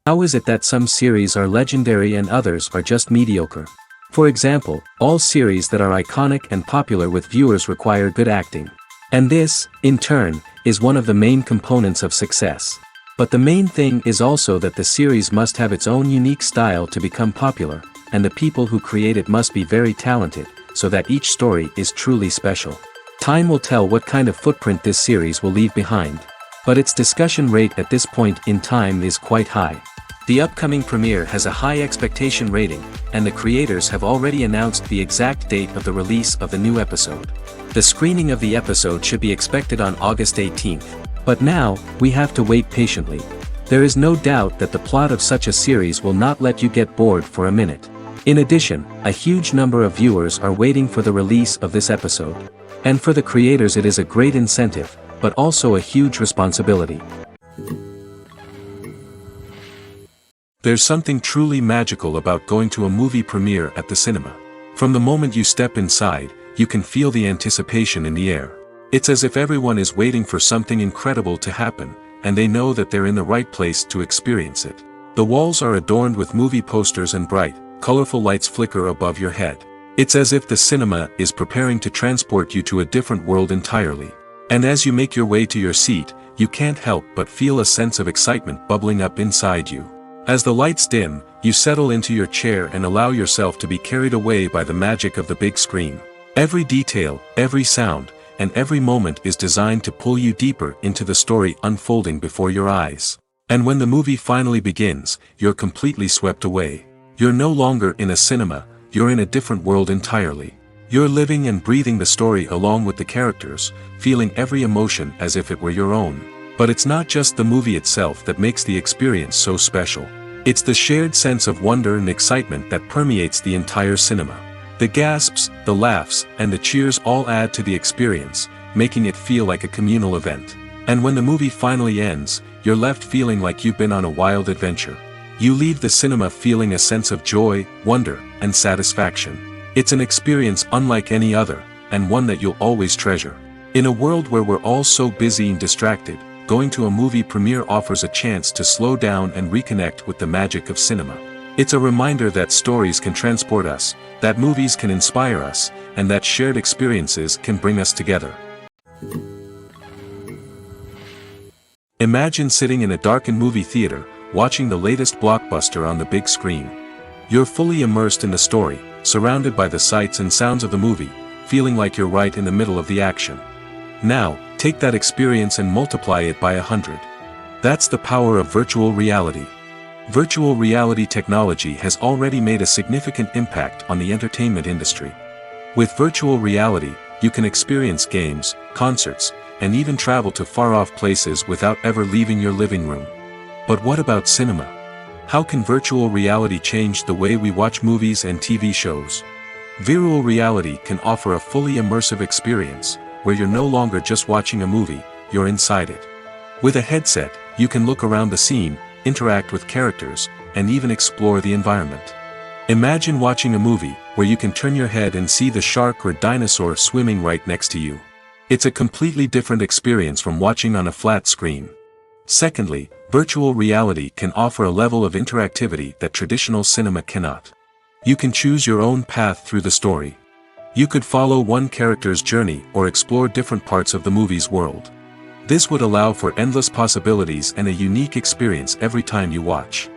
How is it that some series are legendary and others are just mediocre? For example, all series that are iconic and popular with viewers require good acting. And this, in turn, is one of the main components of success. But the main thing is also that the series must have its own unique style to become popular, and the people who create it must be very talented, so that each story is truly special. Time will tell what kind of footprint this series will leave behind. But its discussion rate at this point in time is quite high. The upcoming premiere has a high expectation rating, and the creators have already announced the exact date of the release of the new episode. The screening of the episode should be expected on August 18th. But now, we have to wait patiently. There is no doubt that the plot of such a series will not let you get bored for a minute. In addition, a huge number of viewers are waiting for the release of this episode. And for the creators it is a great incentive, but also a huge responsibility. There's something truly magical about going to a movie premiere at the cinema. From the moment you step inside, you can feel the anticipation in the air. It's as if everyone is waiting for something incredible to happen, and they know that they're in the right place to experience it. The walls are adorned with movie posters and bright, colorful lights flicker above your head. It's as if the cinema is preparing to transport you to a different world entirely. And as you make your way to your seat, you can't help but feel a sense of excitement bubbling up inside you. As the lights dim, you settle into your chair and allow yourself to be carried away by the magic of the big screen. Every detail, every sound, and every moment is designed to pull you deeper into the story unfolding before your eyes. And when the movie finally begins, you're completely swept away. You're no longer in a cinema, you're in a different world entirely. You're living and breathing the story along with the characters, feeling every emotion as if it were your own. But it's not just the movie itself that makes the experience so special. It's the shared sense of wonder and excitement that permeates the entire cinema. The gasps, the laughs, and the cheers all add to the experience, making it feel like a communal event. And when the movie finally ends, you're left feeling like you've been on a wild adventure. You leave the cinema feeling a sense of joy, wonder, and satisfaction. It's an experience unlike any other, and one that you'll always treasure. In a world where we're all so busy and distracted, going to a movie premiere offers a chance to slow down and reconnect with the magic of cinema. It's a reminder that stories can transport us, that movies can inspire us, and that shared experiences can bring us together. Imagine sitting in a darkened movie theater, watching the latest blockbuster on the big screen. You're fully immersed in the story, surrounded by the sights and sounds of the movie, feeling like you're right in the middle of the action. Now, take that experience and multiply it by 100. That's the power of virtual reality. Virtual reality technology has already made a significant impact on the entertainment industry. With virtual reality, you can experience games, concerts, and even travel to far-off places without ever leaving your living room. But what about cinema? How can virtual reality change the way we watch movies and TV shows? Virtual reality can offer a fully immersive experience, where you're no longer just watching a movie, you're inside it. With a headset, you can look around the scene, interact with characters, and even explore the environment. Imagine watching a movie, where you can turn your head and see the shark or dinosaur swimming right next to you. It's a completely different experience from watching on a flat screen. Secondly, virtual reality can offer a level of interactivity that traditional cinema cannot. You can choose your own path through the story. You could follow one character's journey or explore different parts of the movie's world. This would allow for endless possibilities and a unique experience every time you watch.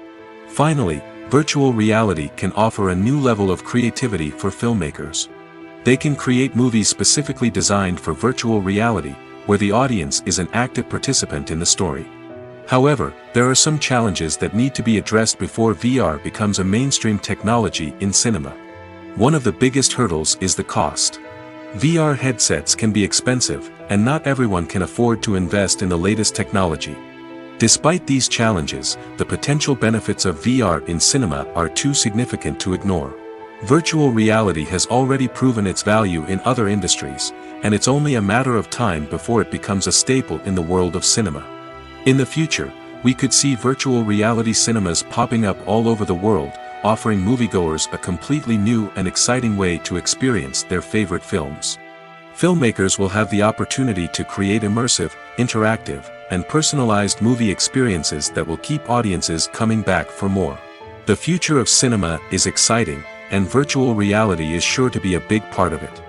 Finally, virtual reality can offer a new level of creativity for filmmakers. They can create movies specifically designed for virtual reality, where the audience is an active participant in the story. However, there are some challenges that need to be addressed before VR becomes a mainstream technology in cinema. One of the biggest hurdles is the cost. VR headsets can be expensive, and not everyone can afford to invest in the latest technology. Despite these challenges, the potential benefits of VR in cinema are too significant to ignore. Virtual reality has already proven its value in other industries, and it's only a matter of time before it becomes a staple in the world of cinema. In the future, we could see virtual reality cinemas popping up all over the world, offering moviegoers a completely new and exciting way to experience their favorite films. Filmmakers will have the opportunity to create immersive, interactive, and personalized movie experiences that will keep audiences coming back for more. The future of cinema is exciting, and virtual reality is sure to be a big part of it.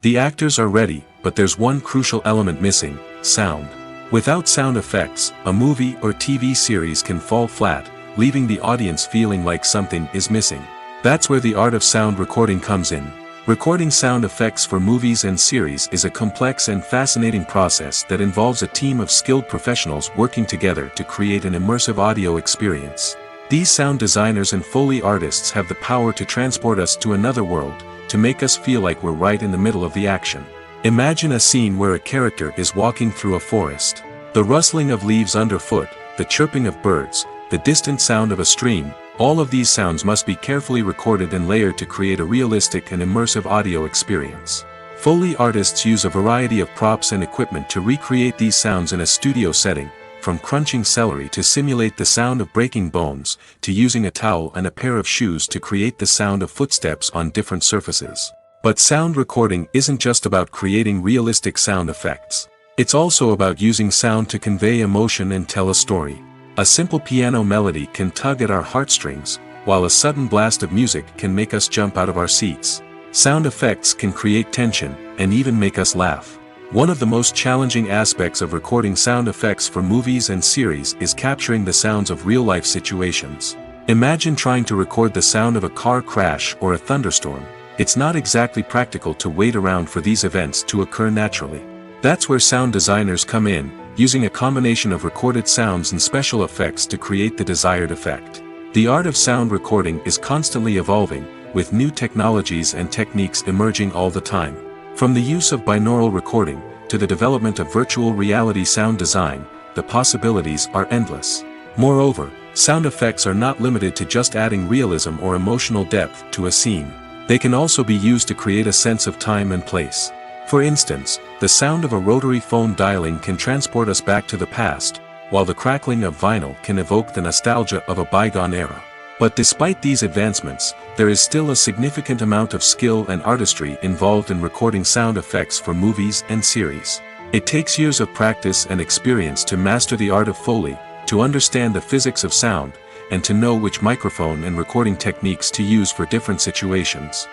The actors are ready, but there's one crucial element missing: sound. Without sound effects, a movie or TV series can fall flat, leaving the audience feeling like something is missing. That's where the art of sound recording comes in. Recording sound effects for movies and series is a complex and fascinating process that involves a team of skilled professionals working together to create an immersive audio experience. These sound designers and Foley artists have the power to transport us to another world, to make us feel like we're right in the middle of the action. Imagine a scene where a character is walking through a forest. The rustling of leaves underfoot, the chirping of birds, the distant sound of a stream, all of these sounds must be carefully recorded and layered to create a realistic and immersive audio experience. Foley artists use a variety of props and equipment to recreate these sounds in a studio setting, from crunching celery to simulate the sound of breaking bones, to using a towel and a pair of shoes to create the sound of footsteps on different surfaces. But sound recording isn't just about creating realistic sound effects. It's also about using sound to convey emotion and tell a story. A simple piano melody can tug at our heartstrings, while a sudden blast of music can make us jump out of our seats. Sound effects can create tension, and even make us laugh. One of the most challenging aspects of recording sound effects for movies and series is capturing the sounds of real-life situations. Imagine trying to record the sound of a car crash or a thunderstorm. It's not exactly practical to wait around for these events to occur naturally. That's where sound designers come in, using a combination of recorded sounds and special effects to create the desired effect. The art of sound recording is constantly evolving, with new technologies and techniques emerging all the time. From the use of binaural recording, to the development of virtual reality sound design, the possibilities are endless. Moreover, sound effects are not limited to just adding realism or emotional depth to a scene. They can also be used to create a sense of time and place. For instance, the sound of a rotary phone dialing can transport us back to the past, while the crackling of vinyl can evoke the nostalgia of a bygone era. But despite these advancements, there is still a significant amount of skill and artistry involved in recording sound effects for movies and series. It takes years of practice and experience to master the art of Foley, to understand the physics of sound, and to know which microphone and recording techniques to use for different situations.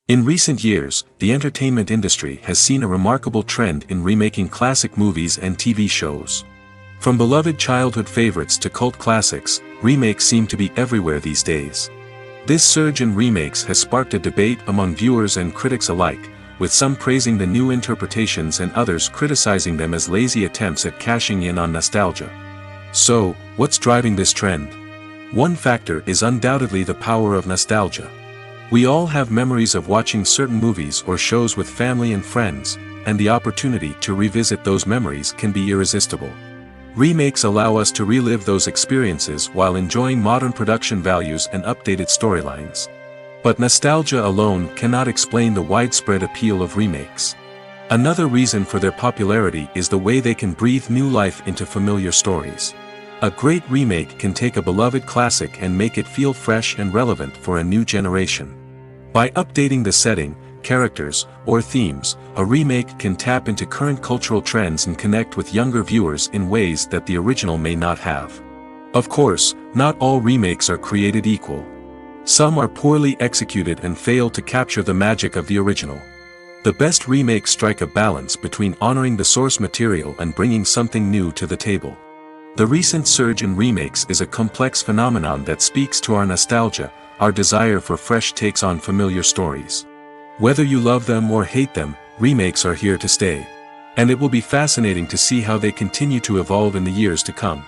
In recent years, the entertainment industry has seen a remarkable trend in remaking classic movies and TV shows. From beloved childhood favorites to cult classics, remakes seem to be everywhere these days. This surge in remakes has sparked a debate among viewers and critics alike, with some praising the new interpretations and others criticizing them as lazy attempts at cashing in on nostalgia. So, what's driving this trend? One factor is undoubtedly the power of nostalgia. We all have memories of watching certain movies or shows with family and friends, and the opportunity to revisit those memories can be irresistible. Remakes allow us to relive those experiences while enjoying modern production values and updated storylines. But nostalgia alone cannot explain the widespread appeal of remakes. Another reason for their popularity is the way they can breathe new life into familiar stories. A great remake can take a beloved classic and make it feel fresh and relevant for a new generation. By updating the setting, characters, or themes, a remake can tap into current cultural trends and connect with younger viewers in ways that the original may not have. Of course, not all remakes are created equal. Some are poorly executed and fail to capture the magic of the original. The best remakes strike a balance between honoring the source material and bringing something new to the table. The recent surge in remakes is a complex phenomenon that speaks to our nostalgia, our desire for fresh takes on familiar stories. Whether you love them or hate them, remakes are here to stay. And it will be fascinating to see how they continue to evolve in the years to come.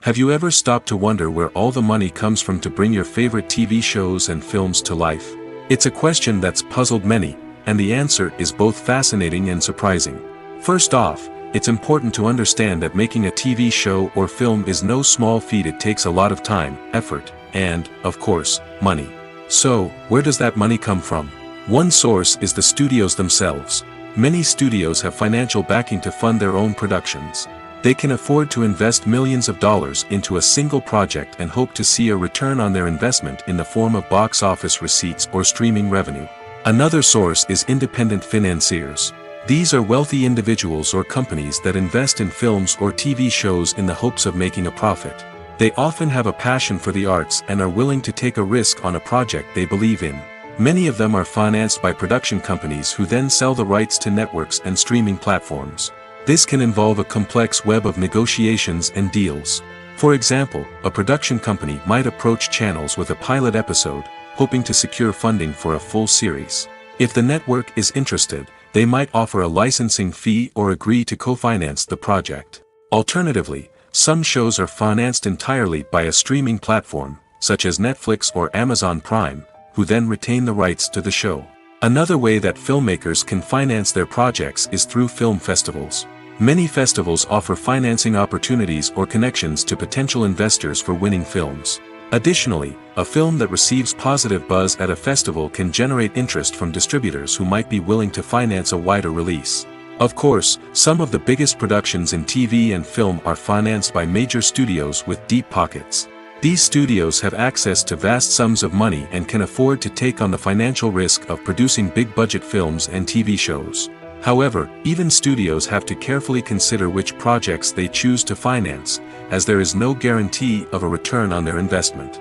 Have you ever stopped to wonder where all the money comes from to bring your favorite TV shows and films to life? It's a question that's puzzled many, and the answer is both fascinating and surprising. First off, it's important to understand that making a TV show or film is no small feat. It takes a lot of time, effort, and, of course, money. So, where does that money come from? One source is the studios themselves. Many studios have financial backing to fund their own productions. They can afford to invest millions of dollars into a single project and hope to see a return on their investment in the form of box office receipts or streaming revenue. Another source is independent financiers. These are wealthy individuals or companies that invest in films or TV shows in the hopes of making a profit. They often have a passion for the arts and are willing to take a risk on a project they believe in. Many of them are financed by production companies who then sell the rights to networks and streaming platforms. This can involve a complex web of negotiations and deals. For example, a production company might approach channels with a pilot episode, hoping to secure funding for a full series. If the network is interested, they might offer a licensing fee or agree to co-finance the project. Alternatively, some shows are financed entirely by a streaming platform, such as Netflix or Amazon Prime, who then retain the rights to the show. Another way that filmmakers can finance their projects is through film festivals. Many festivals offer financing opportunities or connections to potential investors for winning films. Additionally, a film that receives positive buzz at a festival can generate interest from distributors who might be willing to finance a wider release. Of course, some of the biggest productions in TV and film are financed by major studios with deep pockets. These studios have access to vast sums of money and can afford to take on the financial risk of producing big-budget films and TV shows. However, even studios have to carefully consider which projects they choose to finance, as there is no guarantee of a return on their investment.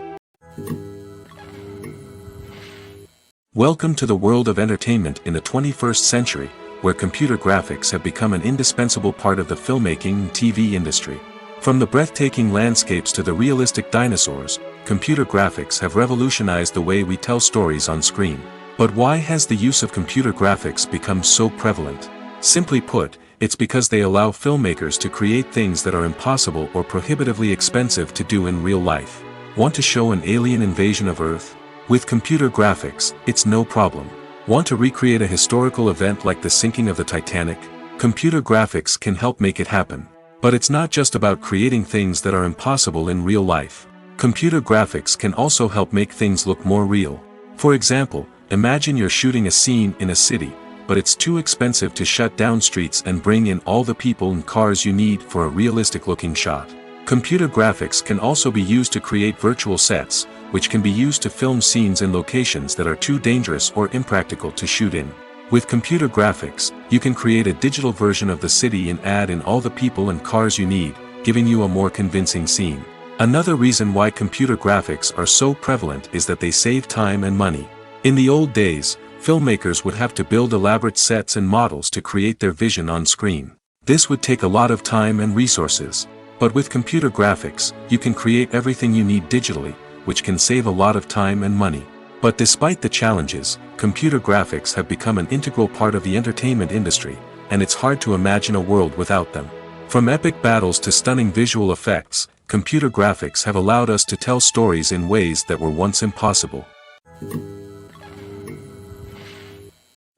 Welcome to the world of entertainment in the 21st century, where computer graphics have become an indispensable part of the filmmaking and TV industry. From the breathtaking landscapes to the realistic dinosaurs, computer graphics have revolutionized the way we tell stories on screen. But why has the use of computer graphics become so prevalent? Simply put, it's because they allow filmmakers to create things that are impossible or prohibitively expensive to do in real life. Want to show an alien invasion of Earth? With computer graphics, it's no problem. Want to recreate a historical event like the sinking of the Titanic? Computer graphics can help make it happen. But it's not just about creating things that are impossible in real life. Computer graphics can also help make things look more real. For example, imagine you're shooting a scene in a city, but it's too expensive to shut down streets and bring in all the people and cars you need for a realistic-looking shot. Computer graphics can also be used to create virtual sets, which can be used to film scenes in locations that are too dangerous or impractical to shoot in. With computer graphics, you can create a digital version of the city and add in all the people and cars you need, giving you a more convincing scene. Another reason why computer graphics are so prevalent is that they save time and money. In the old days, filmmakers would have to build elaborate sets and models to create their vision on screen. This would take a lot of time and resources. But with computer graphics, you can create everything you need digitally, which can save a lot of time and money. But despite the challenges, computer graphics have become an integral part of the entertainment industry, and it's hard to imagine a world without them. From epic battles to stunning visual effects, computer graphics have allowed us to tell stories in ways that were once impossible.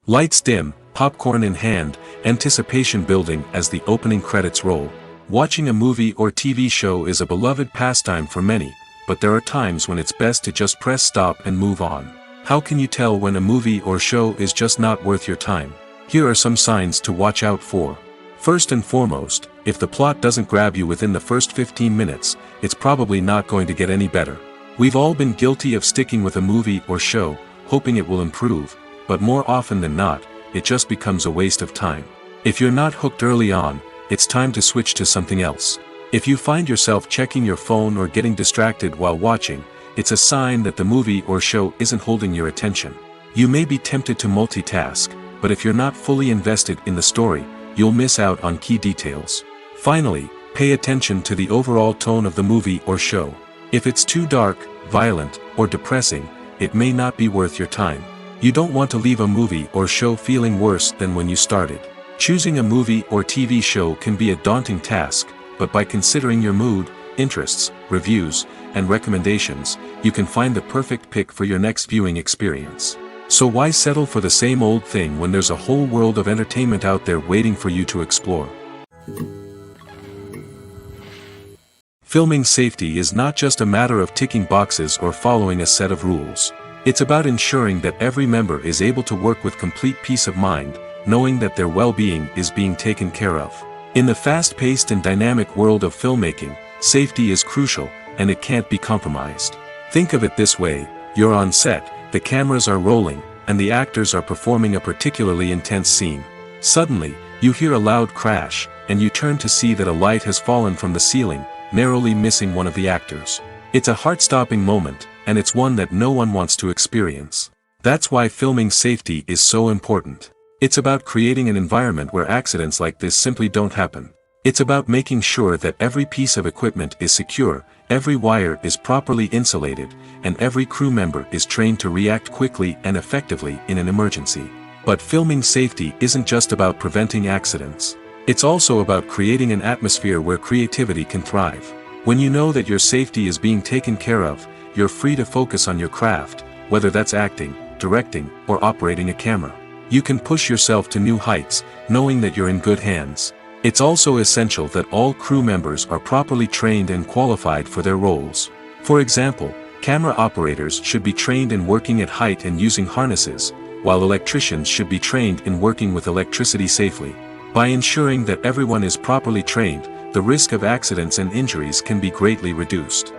Lights dim, popcorn in hand, anticipation building as the opening credits roll. Watching a movie or TV show is a beloved pastime for many, but there are times when it's best to just press stop and move on. How can you tell when a movie or show is just not worth your time? Here are some signs to watch out for. First and foremost, if the plot doesn't grab you within the first 15 minutes, it's probably not going to get any better. We've all been guilty of sticking with a movie or show, hoping it will improve, but more often than not, it just becomes a waste of time. If you're not hooked early on, it's time to switch to something else. If you find yourself checking your phone or getting distracted while watching, it's a sign that the movie or show isn't holding your attention. You may be tempted to multitask, but if you're not fully invested in the story, you'll miss out on key details. Finally, pay attention to the overall tone of the movie or show. If it's too dark, violent, or depressing, it may not be worth your time. You don't want to leave a movie or show feeling worse than when you started. Choosing a movie or TV show can be a daunting task, but by considering your mood, interests, reviews, and recommendations, you can find the perfect pick for your next viewing experience. So why settle for the same old thing when there's a whole world of entertainment out there waiting for you to explore? Filming safety is not just a matter of ticking boxes or following a set of rules. It's about ensuring that every member is able to work with complete peace of mind, knowing that their well-being is being taken care of. In the fast-paced and dynamic world of filmmaking, safety is crucial, and it can't be compromised. Think of it this way: you're on set, the cameras are rolling, and the actors are performing a particularly intense scene. Suddenly, you hear a loud crash, and you turn to see that a light has fallen from the ceiling, narrowly missing one of the actors. It's a heart-stopping moment, and it's one that no one wants to experience. That's why filming safety is so important. It's about creating an environment where accidents like this simply don't happen. It's about making sure that every piece of equipment is secure, every wire is properly insulated, and every crew member is trained to react quickly and effectively in an emergency. But filming safety isn't just about preventing accidents. It's also about creating an atmosphere where creativity can thrive. When you know that your safety is being taken care of, you're free to focus on your craft, whether that's acting, directing, or operating a camera. You can push yourself to new heights, knowing that you're in good hands. It's also essential that all crew members are properly trained and qualified for their roles. For example, camera operators should be trained in working at height and using harnesses, while electricians should be trained in working with electricity safely. By ensuring that everyone is properly trained, the risk of accidents and injuries can be greatly reduced.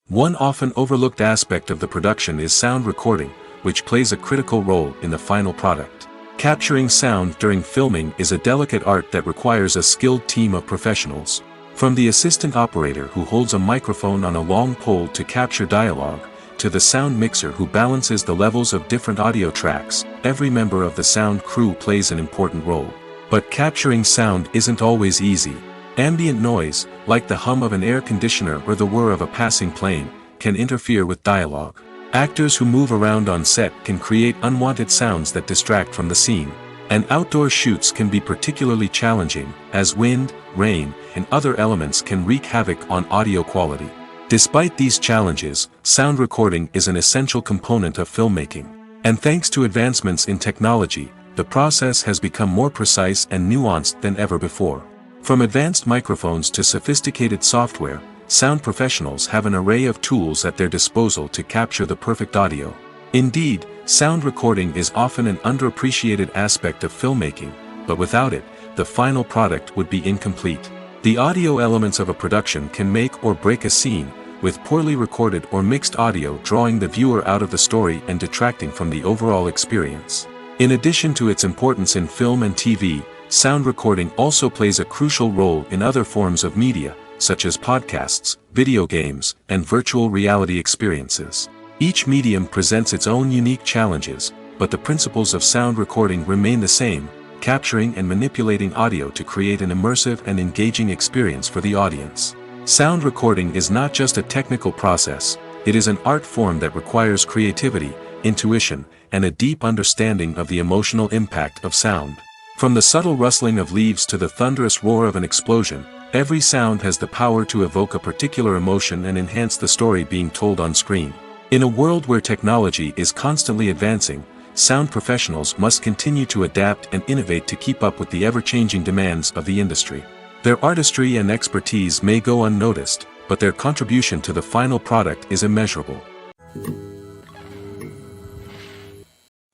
One often overlooked aspect of the production is sound recording, which plays a critical role in the final product. Capturing sound during filming is a delicate art that requires a skilled team of professionals. From the assistant operator who holds a microphone on a long pole to capture dialogue, to the sound mixer who balances the levels of different audio tracks, every member of the sound crew plays an important role. But capturing sound isn't always easy. Ambient noise, like the hum of an air conditioner or the whir of a passing plane, can interfere with dialogue. Actors who move around on set can create unwanted sounds that distract from the scene. And outdoor shoots can be particularly challenging, as wind, rain, and other elements can wreak havoc on audio quality. Despite these challenges, sound recording is an essential component of filmmaking. And thanks to advancements in technology, the process has become more precise and nuanced than ever before. From advanced microphones to sophisticated software, sound professionals have an array of tools at their disposal to capture the perfect audio. Indeed, sound recording is often an underappreciated aspect of filmmaking, but without it, the final product would be incomplete. The audio elements of a production can make or break a scene, with poorly recorded or mixed audio drawing the viewer out of the story and detracting from the overall experience. In addition to its importance in film and TV, sound recording also plays a crucial role in other forms of media, such as podcasts, video games, and virtual reality experiences. Each medium presents its own unique challenges, but the principles of sound recording remain the same: capturing and manipulating audio to create an immersive and engaging experience for the audience. Sound recording is not just a technical process, it is an art form that requires creativity, intuition, and a deep understanding of the emotional impact of sound. From the subtle rustling of leaves to the thunderous roar of an explosion, every sound has the power to evoke a particular emotion and enhance the story being told on screen. In a world where technology is constantly advancing, sound professionals must continue to adapt and innovate to keep up with the ever-changing demands of the industry. Their artistry and expertise may go unnoticed, but their contribution to the final product is immeasurable.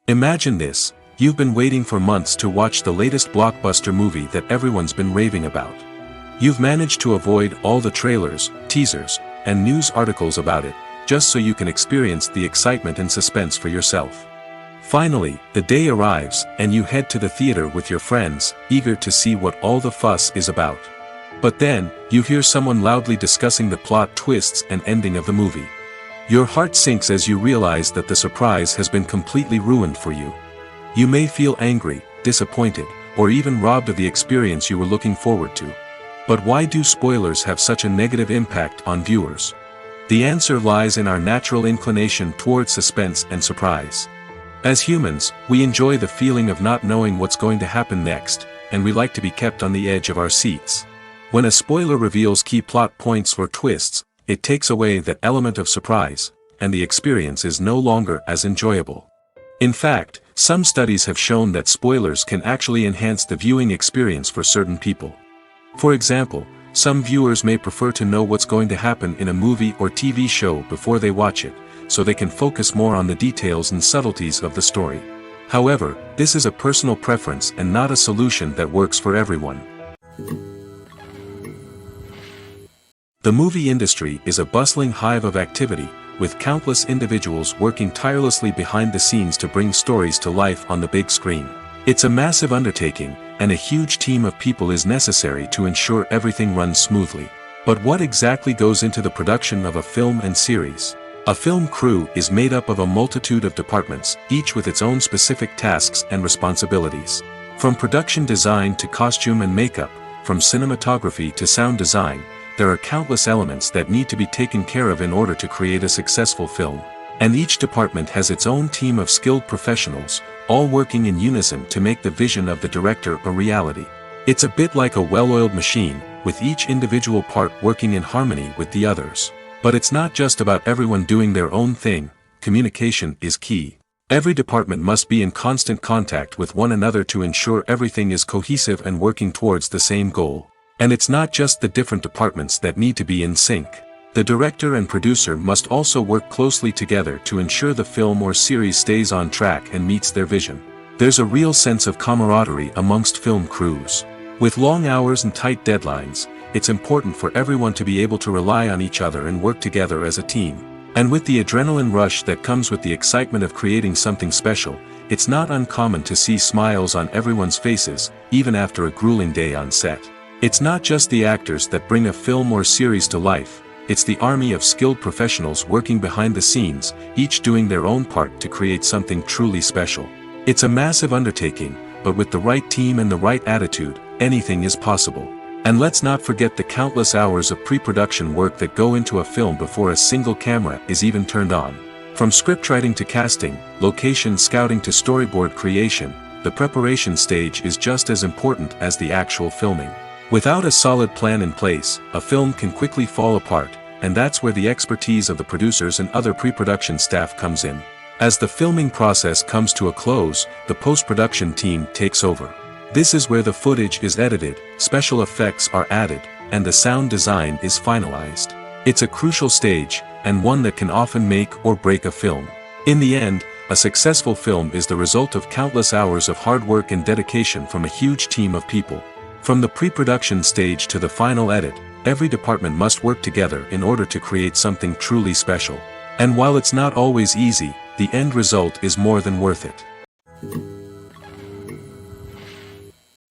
Imagine this: you've been waiting for months to watch the latest blockbuster movie that everyone's been raving about. You've managed to avoid all the trailers, teasers, and news articles about it, just so you can experience the excitement and suspense for yourself. Finally, the day arrives, and you head to the theater with your friends, eager to see what all the fuss is about. But then, you hear someone loudly discussing the plot twists and ending of the movie. Your heart sinks as you realize that the surprise has been completely ruined for you. You may feel angry, disappointed, or even robbed of the experience you were looking forward to. But why do spoilers have such a negative impact on viewers? The answer lies in our natural inclination toward suspense and surprise. As humans, we enjoy the feeling of not knowing what's going to happen next, and we like to be kept on the edge of our seats. When a spoiler reveals key plot points or twists, it takes away that element of surprise, and the experience is no longer as enjoyable. In fact, some studies have shown that spoilers can actually enhance the viewing experience for certain people. For example, some viewers may prefer to know what's going to happen in a movie or TV show before they watch it, so they can focus more on the details and subtleties of the story. However, this is a personal preference and not a solution that works for everyone. The movie industry is a bustling hive of activity, with countless individuals working tirelessly behind the scenes to bring stories to life on the big screen. It's a massive undertaking, and a huge team of people is necessary to ensure everything runs smoothly. But what exactly goes into the production of a film and series? A film crew is made up of a multitude of departments, each with its own specific tasks and responsibilities. From production design to costume and makeup, from cinematography to sound design, there are countless elements that need to be taken care of in order to create a successful film. And each department has its own team of skilled professionals, all working in unison to make the vision of the director a reality. It's a bit like a well-oiled machine, with each individual part working in harmony with the others. But it's not just about everyone doing their own thing. Communication is key. Every department must be in constant contact with one another to ensure everything is cohesive and working towards the same goal. And it's not just the different departments that need to be in sync. The director and producer must also work closely together to ensure the film or series stays on track and meets their vision. There's a real sense of camaraderie amongst film crews. With long hours and tight deadlines, it's important for everyone to be able to rely on each other and work together as a team. And with the adrenaline rush that comes with the excitement of creating something special, it's not uncommon to see smiles on everyone's faces, even after a grueling day on set. It's not just the actors that bring a film or series to life, it's the army of skilled professionals working behind the scenes, each doing their own part to create something truly special. It's a massive undertaking, but with the right team and the right attitude, anything is possible. And let's not forget the countless hours of pre-production work that go into a film before a single camera is even turned on. From scriptwriting to casting, location scouting to storyboard creation, the preparation stage is just as important as the actual filming. Without a solid plan in place, a film can quickly fall apart, and that's where the expertise of the producers and other pre-production staff comes in. As the filming process comes to a close, the post-production team takes over. This is where the footage is edited, special effects are added, and the sound design is finalized. It's a crucial stage, and one that can often make or break a film. In the end, a successful film is the result of countless hours of hard work and dedication from a huge team of people. From the pre-production stage to the final edit, every department must work together in order to create something truly special. And while it's not always easy, the end result is more than worth it.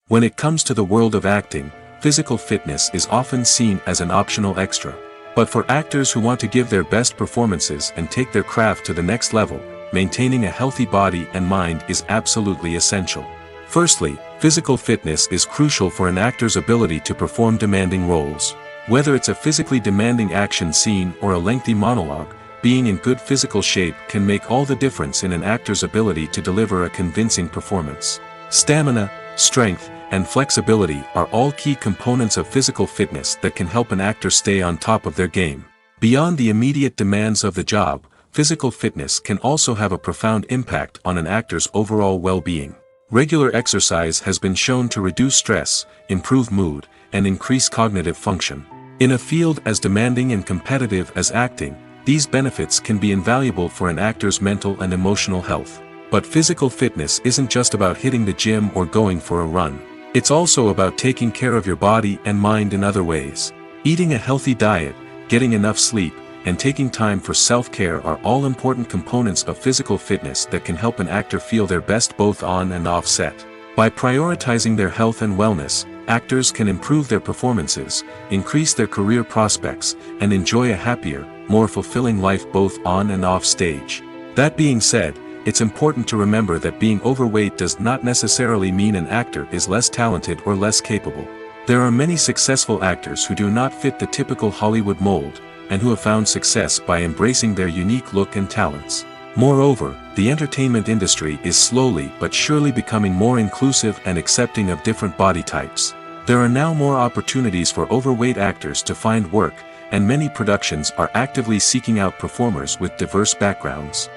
When it comes to the world of acting, physical fitness is often seen as an optional extra. But for actors who want to give their best performances and take their craft to the next level, maintaining a healthy body and mind is absolutely essential. Firstly, physical fitness is crucial for an actor's ability to perform demanding roles. Whether it's a physically demanding action scene or a lengthy monologue, being in good physical shape can make all the difference in an actor's ability to deliver a convincing performance. Stamina, strength, and flexibility are all key components of physical fitness that can help an actor stay on top of their game. Beyond the immediate demands of the job, physical fitness can also have a profound impact on an actor's overall well-being. Regular exercise has been shown to reduce stress, improve mood, and increase cognitive function. In a field as demanding and competitive as acting, these benefits can be invaluable for an actor's mental and emotional health. But physical fitness isn't just about hitting the gym or going for a run. It's also about taking care of your body and mind in other ways. Eating a healthy diet, getting enough sleep, and taking time for self-care are all important components of physical fitness that can help an actor feel their best both on and off set. By prioritizing their health and wellness, actors can improve their performances, increase their career prospects, and enjoy a happier, more fulfilling life both on and off stage. That being said, it's important to remember that being overweight does not necessarily mean an actor is less talented or less capable. There are many successful actors who do not fit the typical Hollywood mold, and who have found success by embracing their unique look and talents. Moreover, the entertainment industry is slowly but surely becoming more inclusive and accepting of different body types. There are now more opportunities for overweight actors to find work, and many productions are actively seeking out performers with diverse backgrounds.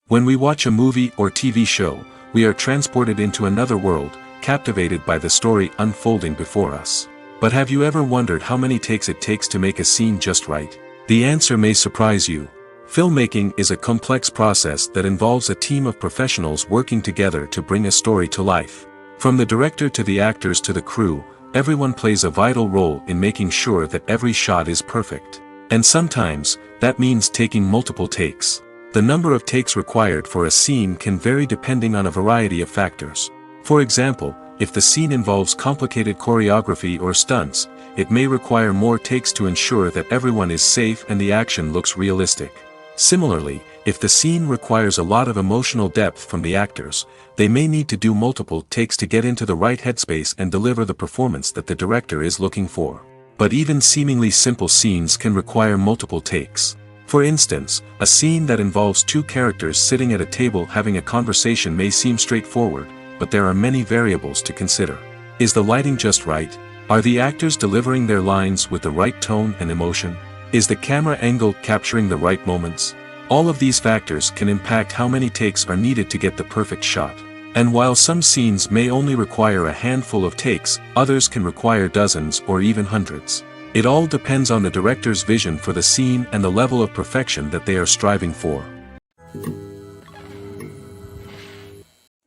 When we watch a movie or TV show, we are transported into another world, captivated by the story unfolding before us. But have you ever wondered how many takes it takes to make a scene just right? The answer may surprise you. Filmmaking is a complex process that involves a team of professionals working together to bring a story to life. From the director to the actors to the crew, everyone plays a vital role in making sure that every shot is perfect. And sometimes, that means taking multiple takes. The number of takes required for a scene can vary depending on a variety of factors. For example, if the scene involves complicated choreography or stunts, it may require more takes to ensure that everyone is safe and the action looks realistic. Similarly, if the scene requires a lot of emotional depth from the actors, they may need to do multiple takes to get into the right headspace and deliver the performance that the director is looking for. But even seemingly simple scenes can require multiple takes. For instance, a scene that involves two characters sitting at a table having a conversation may seem straightforward, but there are many variables to consider. Is the lighting just right? Are the actors delivering their lines with the right tone and emotion? Is the camera angle capturing the right moments? All of these factors can impact how many takes are needed to get the perfect shot. And while some scenes may only require a handful of takes, others can require dozens or even hundreds. It all depends on the director's vision for the scene and the level of perfection that they are striving for.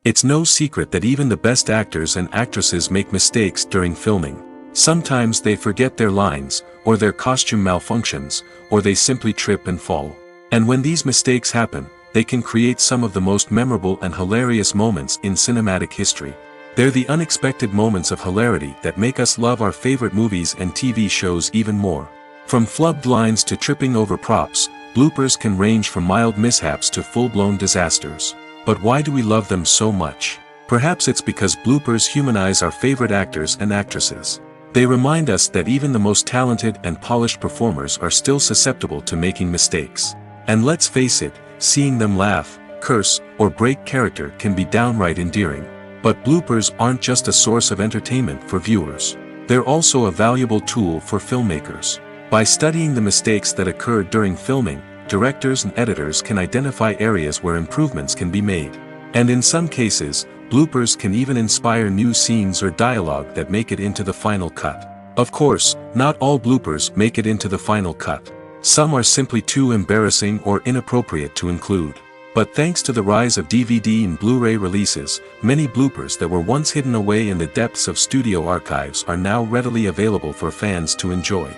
It's no secret that even the best actors and actresses make mistakes during filming. Sometimes they forget their lines, or their costume malfunctions, or they simply trip and fall. And when these mistakes happen, they can create some of the most memorable and hilarious moments in cinematic history. They're the unexpected moments of hilarity that make us love our favorite movies and TV shows even more. From flubbed lines to tripping over props, bloopers can range from mild mishaps to full-blown disasters. But why do we love them so much? Perhaps it's because bloopers humanize our favorite actors and actresses. They remind us that even the most talented and polished performers are still susceptible to making mistakes. And let's face it, seeing them laugh, curse, or break character can be downright endearing. But bloopers aren't just a source of entertainment for viewers. They're also a valuable tool for filmmakers. By studying the mistakes that occurred during filming, directors and editors can identify areas where improvements can be made. And in some cases, bloopers can even inspire new scenes or dialogue that make it into the final cut. Of course, not all bloopers make it into the final cut. Some are simply too embarrassing or inappropriate to include. But thanks to the rise of DVD and Blu-ray releases, many bloopers that were once hidden away in the depths of studio archives are now readily available for fans to enjoy.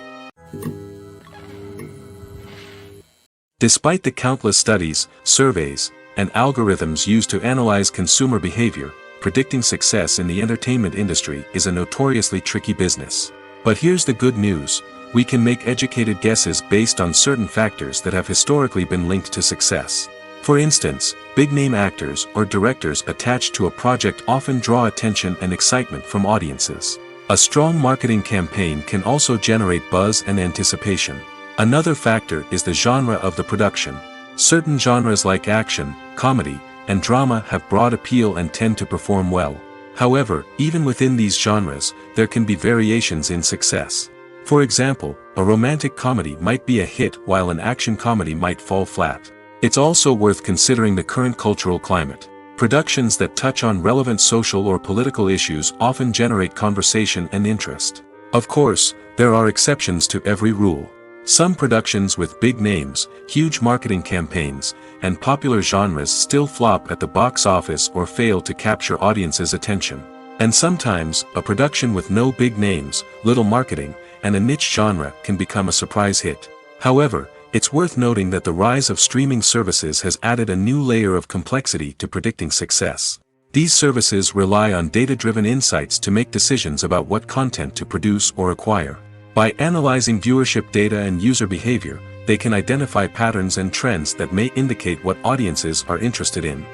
Despite the countless studies, surveys, and algorithms used to analyze consumer behavior, predicting success in the entertainment industry is a notoriously tricky business. But here's the good news: we can make educated guesses based on certain factors that have historically been linked to success. For instance, big-name actors or directors attached to a project often draw attention and excitement from audiences. A strong marketing campaign can also generate buzz and anticipation. Another factor is the genre of the production. Certain genres like action, comedy, and drama have broad appeal and tend to perform well. However, even within these genres, there can be variations in success. For example, a romantic comedy might be a hit while an action comedy might fall flat. It's also worth considering the current cultural climate. Productions that touch on relevant social or political issues often generate conversation and interest. Of course, there are exceptions to every rule. Some productions with big names, huge marketing campaigns, and popular genres still flop at the box office or fail to capture audiences' attention. And sometimes, a production with no big names, little marketing, and a niche genre can become a surprise hit. However, it's worth noting that the rise of streaming services has added a new layer of complexity to predicting success. These services rely on data-driven insights to make decisions about what content to produce or acquire. By analyzing viewership data and user behavior, they can identify patterns and trends that may indicate what audiences are interested in.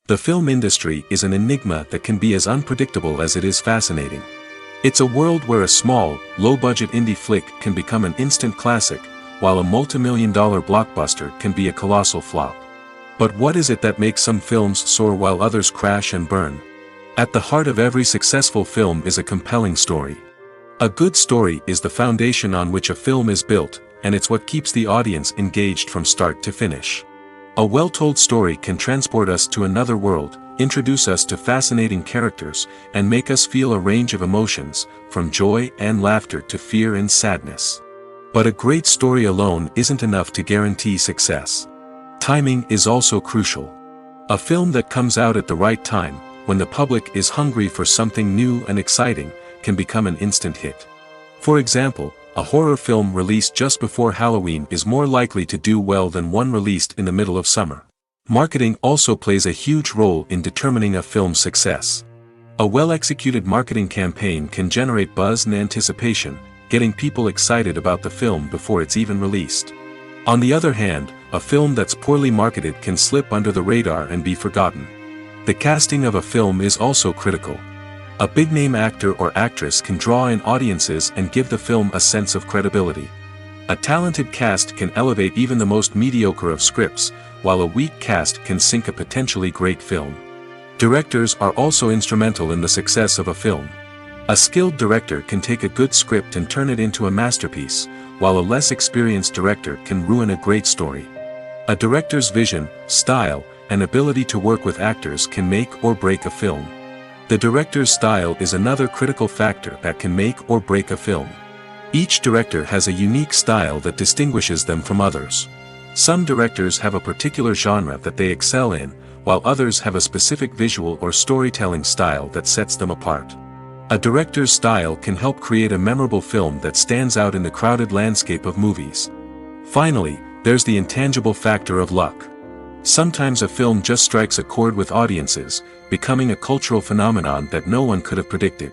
The film industry is an enigma that can be as unpredictable as it is fascinating. It's a world where a small, low-budget indie flick can become an instant classic, while a multi-million-dollar blockbuster can be a colossal flop. But what is it that makes some films soar while others crash and burn? At the heart of every successful film is a compelling story. A good story is the foundation on which a film is built, and it's what keeps the audience engaged from start to finish. A well-told story can transport us to another world, introduce us to fascinating characters, and make us feel a range of emotions, from joy and laughter to fear and sadness. But a great story alone isn't enough to guarantee success. Timing is also crucial. A film that comes out at the right time, when the public is hungry for something new and exciting, can become an instant hit. For example, a horror film released just before Halloween is more likely to do well than one released in the middle of summer. Marketing also plays a huge role in determining a film's success. A well-executed marketing campaign can generate buzz and anticipation, getting people excited about the film before it's even released. On the other hand, a film that's poorly marketed can slip under the radar and be forgotten. The casting of a film is also critical. A big-name actor or actress can draw in audiences and give the film a sense of credibility. A talented cast can elevate even the most mediocre of scripts, while a weak cast can sink a potentially great film. Directors are also instrumental in the success of a film. A skilled director can take a good script and turn it into a masterpiece, while a less experienced director can ruin a great story. A director's vision, style, and ability to work with actors can make or break a film. The director's style is another critical factor that can make or break a film. Each director has a unique style that distinguishes them from others. Some directors have a particular genre that they excel in, while others have a specific visual or storytelling style that sets them apart. A director's style can help create a memorable film that stands out in the crowded landscape of movies. Finally, there's the intangible factor of luck. Sometimes a film just strikes a chord with audiences, becoming a cultural phenomenon that no one could have predicted.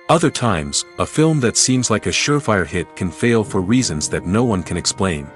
Other times, a film that seems like a surefire hit can fail for reasons that no one can explain.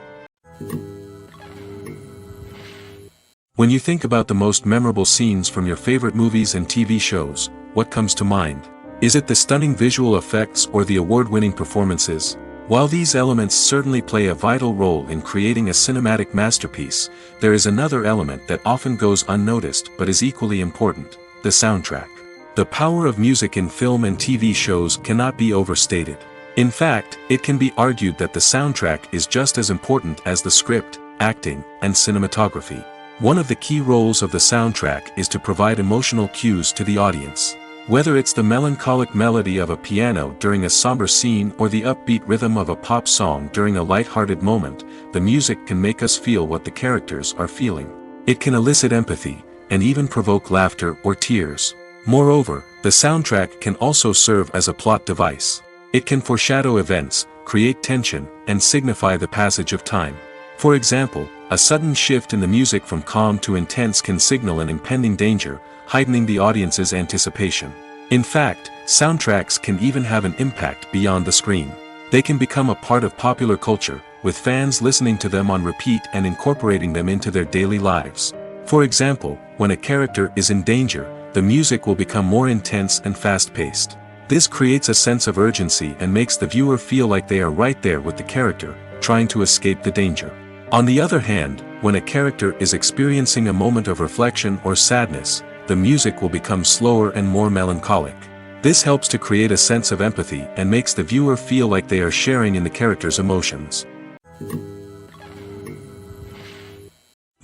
When you think about the most memorable scenes from your favorite movies and TV shows, what comes to mind? Is it the stunning visual effects or the award-winning performances? While these elements certainly play a vital role in creating a cinematic masterpiece, there is another element that often goes unnoticed but is equally important: the soundtrack. The power of music in film and TV shows cannot be overstated. In fact, it can be argued that the soundtrack is just as important as the script, acting, and cinematography. One of the key roles of the soundtrack is to provide emotional cues to the audience. Whether it's the melancholic melody of a piano during a somber scene or the upbeat rhythm of a pop song during a light-hearted moment, the music can make us feel what the characters are feeling. It can elicit empathy, and even provoke laughter or tears. Moreover, the soundtrack can also serve as a plot device. It can foreshadow events, create tension, and signify the passage of time. For example, a sudden shift in the music from calm to intense can signal an impending danger, heightening the audience's anticipation. In fact, soundtracks can even have an impact beyond the screen. They can become a part of popular culture, with fans listening to them on repeat and incorporating them into their daily lives. For example, when a character is in danger, the music will become more intense and fast-paced. This creates a sense of urgency and makes the viewer feel like they are right there with the character, trying to escape the danger. On the other hand, when a character is experiencing a moment of reflection or sadness, the music will become slower and more melancholic. This helps to create a sense of empathy and makes the viewer feel like they are sharing in the character's emotions.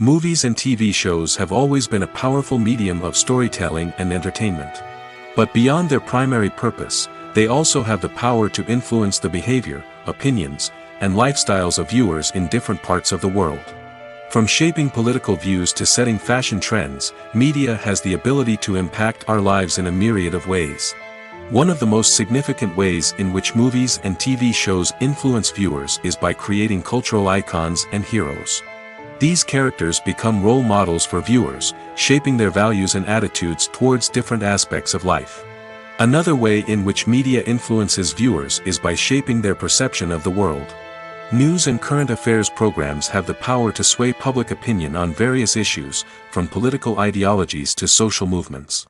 Movies and TV shows have always been a powerful medium of storytelling and entertainment. But beyond their primary purpose, they also have the power to influence the behavior, opinions, and lifestyles of viewers in different parts of the world. From shaping political views to setting fashion trends, media has the ability to impact our lives in a myriad of ways. One of the most significant ways in which movies and TV shows influence viewers is by creating cultural icons and heroes. These characters become role models for viewers, shaping their values and attitudes towards different aspects of life. Another way in which media influences viewers is by shaping their perception of the world. News and current affairs programs have the power to sway public opinion on various issues, from political ideologies to social movements.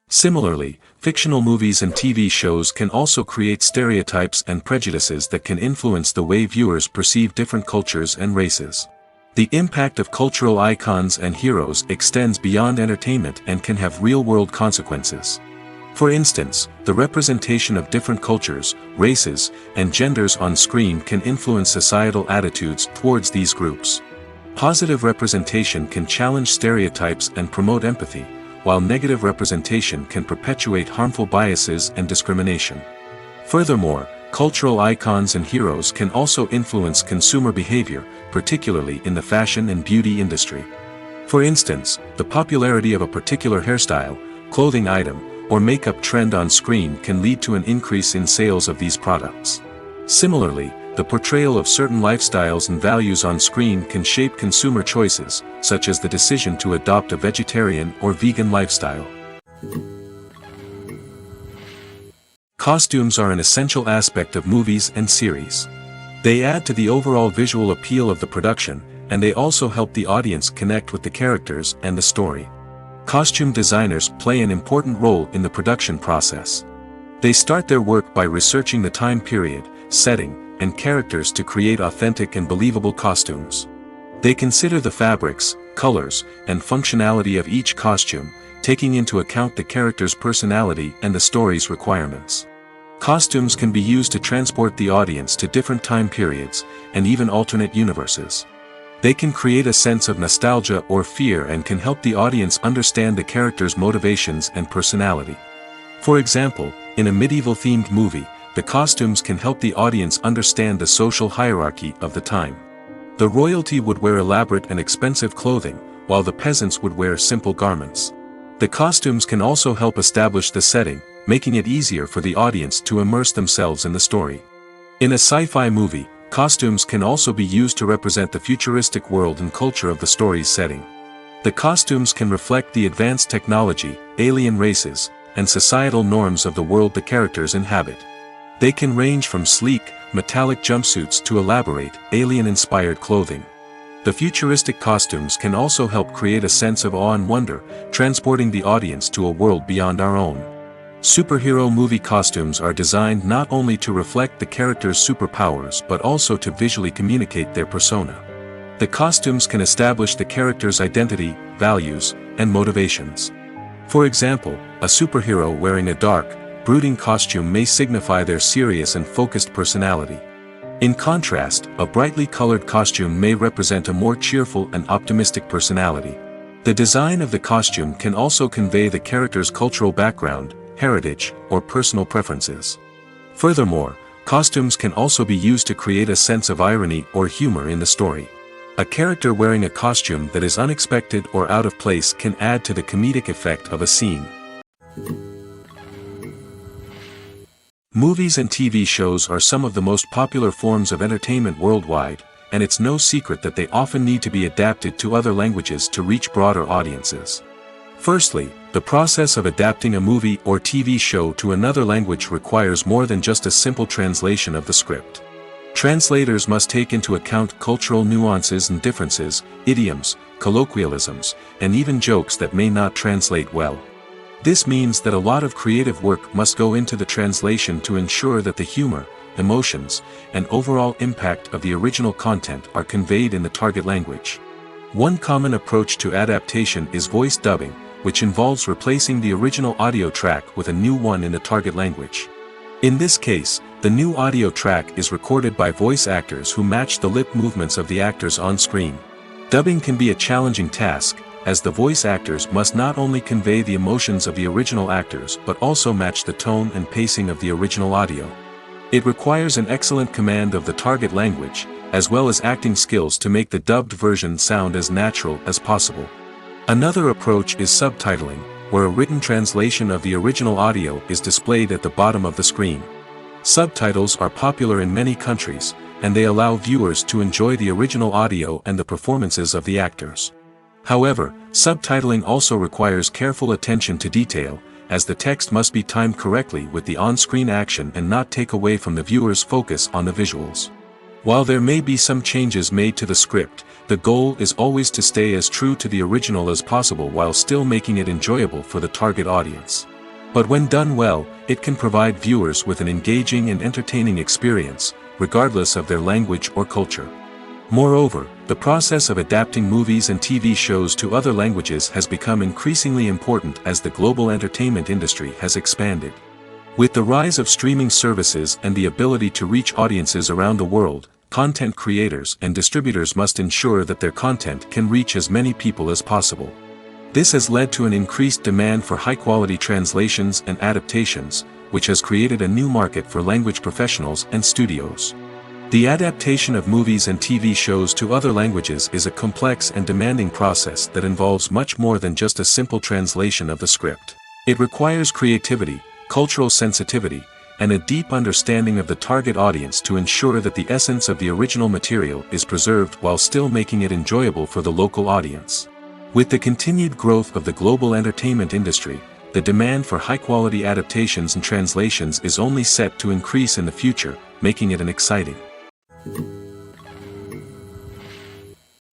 Similarly, fictional movies and TV shows can also create stereotypes and prejudices that can influence the way viewers perceive different cultures and races. The impact of cultural icons and heroes extends beyond entertainment and can have real-world consequences. For instance, the representation of different cultures, races, and genders on screen can influence societal attitudes towards these groups. Positive representation can challenge stereotypes and promote empathy, while negative representation can perpetuate harmful biases and discrimination. Furthermore, cultural icons and heroes can also influence consumer behavior, particularly in the fashion and beauty industry. For instance, the popularity of a particular hairstyle, clothing item, or makeup trend on screen can lead to an increase in sales of these products. Similarly, the portrayal of certain lifestyles and values on screen can shape consumer choices, such as the decision to adopt a vegetarian or vegan lifestyle. Costumes are an essential aspect of movies and series. They add to the overall visual appeal of the production, and they also help the audience connect with the characters and the story. Costume designers play an important role in the production process. They start their work by researching the time period, setting, and characters to create authentic and believable costumes. They consider the fabrics, colors, and functionality of each costume, taking into account the character's personality and the story's requirements. Costumes can be used to transport the audience to different time periods, and even alternate universes. They can create a sense of nostalgia or fear and can help the audience understand the character's motivations and personality. For example, in a medieval-themed movie, the costumes can help the audience understand the social hierarchy of the time. The royalty would wear elaborate and expensive clothing, while the peasants would wear simple garments. The costumes can also help establish the setting, making it easier for the audience to immerse themselves in the story. In a sci-fi movie, costumes can also be used to represent the futuristic world and culture of the story's setting. The costumes can reflect the advanced technology, alien races, and societal norms of the world the characters inhabit. They can range from sleek, metallic jumpsuits to elaborate, alien-inspired clothing. The futuristic costumes can also help create a sense of awe and wonder, transporting the audience to a world beyond our own. Superhero movie costumes are designed not only to reflect the character's superpowers but also to visually communicate their persona. The costumes can establish the character's identity, values, and motivations. For example, a superhero wearing a dark, brooding costume may signify their serious and focused personality. In contrast, a brightly colored costume may represent a more cheerful and optimistic personality. The design of the costume can also convey the character's cultural background, heritage, or personal preferences. Furthermore, costumes can also be used to create a sense of irony or humor in the story. A character wearing a costume that is unexpected or out of place can add to the comedic effect of a scene. Movies and TV shows are some of the most popular forms of entertainment worldwide, and it's no secret that they often need to be adapted to other languages to reach broader audiences. Firstly, the process of adapting a movie or TV show to another language requires more than just a simple translation of the script. Translators must take into account cultural nuances and differences, idioms, colloquialisms, and even jokes that may not translate well. This means that a lot of creative work must go into the translation to ensure that the humor, emotions, and overall impact of the original content are conveyed in the target language. One common approach to adaptation is voice dubbing, which involves replacing the original audio track with a new one in the target language. In this case, the new audio track is recorded by voice actors who match the lip movements of the actors on screen. Dubbing can be a challenging task, as the voice actors must not only convey the emotions of the original actors but also match the tone and pacing of the original audio. It requires an excellent command of the target language, as well as acting skills to make the dubbed version sound as natural as possible. Another approach is subtitling, where a written translation of the original audio is displayed at the bottom of the screen. Subtitles are popular in many countries, and they allow viewers to enjoy the original audio and the performances of the actors. However, subtitling also requires careful attention to detail, as the text must be timed correctly with the on-screen action and not take away from the viewer's focus on the visuals. While there may be some changes made to the script, the goal is always to stay as true to the original as possible while still making it enjoyable for the target audience. But when done well, it can provide viewers with an engaging and entertaining experience, regardless of their language or culture. Moreover, the process of adapting movies and TV shows to other languages has become increasingly important as the global entertainment industry has expanded. With the rise of streaming services and the ability to reach audiences around the world, content creators and distributors must ensure that their content can reach as many people as possible. This has led to an increased demand for high-quality translations and adaptations, which has created a new market for language professionals and studios. The adaptation of movies and TV shows to other languages is a complex and demanding process that involves much more than just a simple translation of the script. It requires creativity, cultural sensitivity, and a deep understanding of the target audience to ensure that the essence of the original material is preserved while still making it enjoyable for the local audience. With the continued growth of the global entertainment industry, the demand for high-quality adaptations and translations is only set to increase in the future, making it an exciting.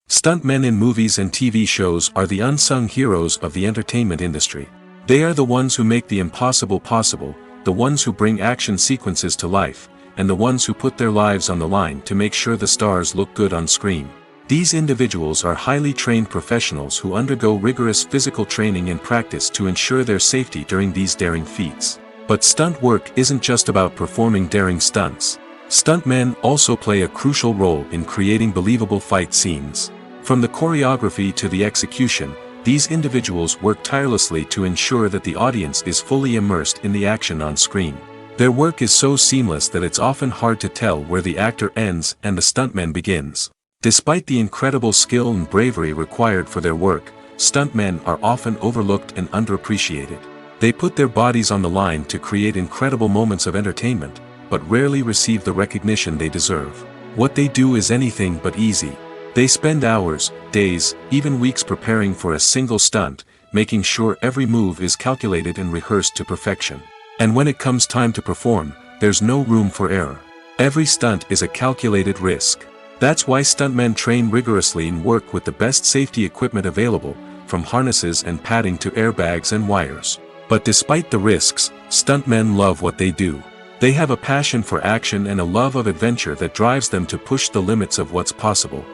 Stuntmen in movies and TV shows are the unsung heroes of the entertainment industry. They are the ones who make the impossible possible, the ones who bring action sequences to life, and the ones who put their lives on the line to make sure the stars look good on screen. These individuals are highly trained professionals who undergo rigorous physical training and practice to ensure their safety during these daring feats. But stunt work isn't just about performing daring stunts. Stuntmen also play a crucial role in creating believable fight scenes. From the choreography to the execution, these individuals work tirelessly to ensure that the audience is fully immersed in the action on screen. Their work is so seamless that it's often hard to tell where the actor ends and the stuntman begins. Despite the incredible skill and bravery required for their work, stuntmen are often overlooked and underappreciated. They put their bodies on the line to create incredible moments of entertainment, but rarely receive the recognition they deserve. What they do is anything but easy. They spend hours, days, even weeks preparing for a single stunt, making sure every move is calculated and rehearsed to perfection. And when it comes time to perform, there's no room for error. Every stunt is a calculated risk. That's why stuntmen train rigorously and work with the best safety equipment available, from harnesses and padding to airbags and wires. But despite the risks, stuntmen love what they do. They have a passion for action and a love of adventure that drives them to push the limits of what's possible.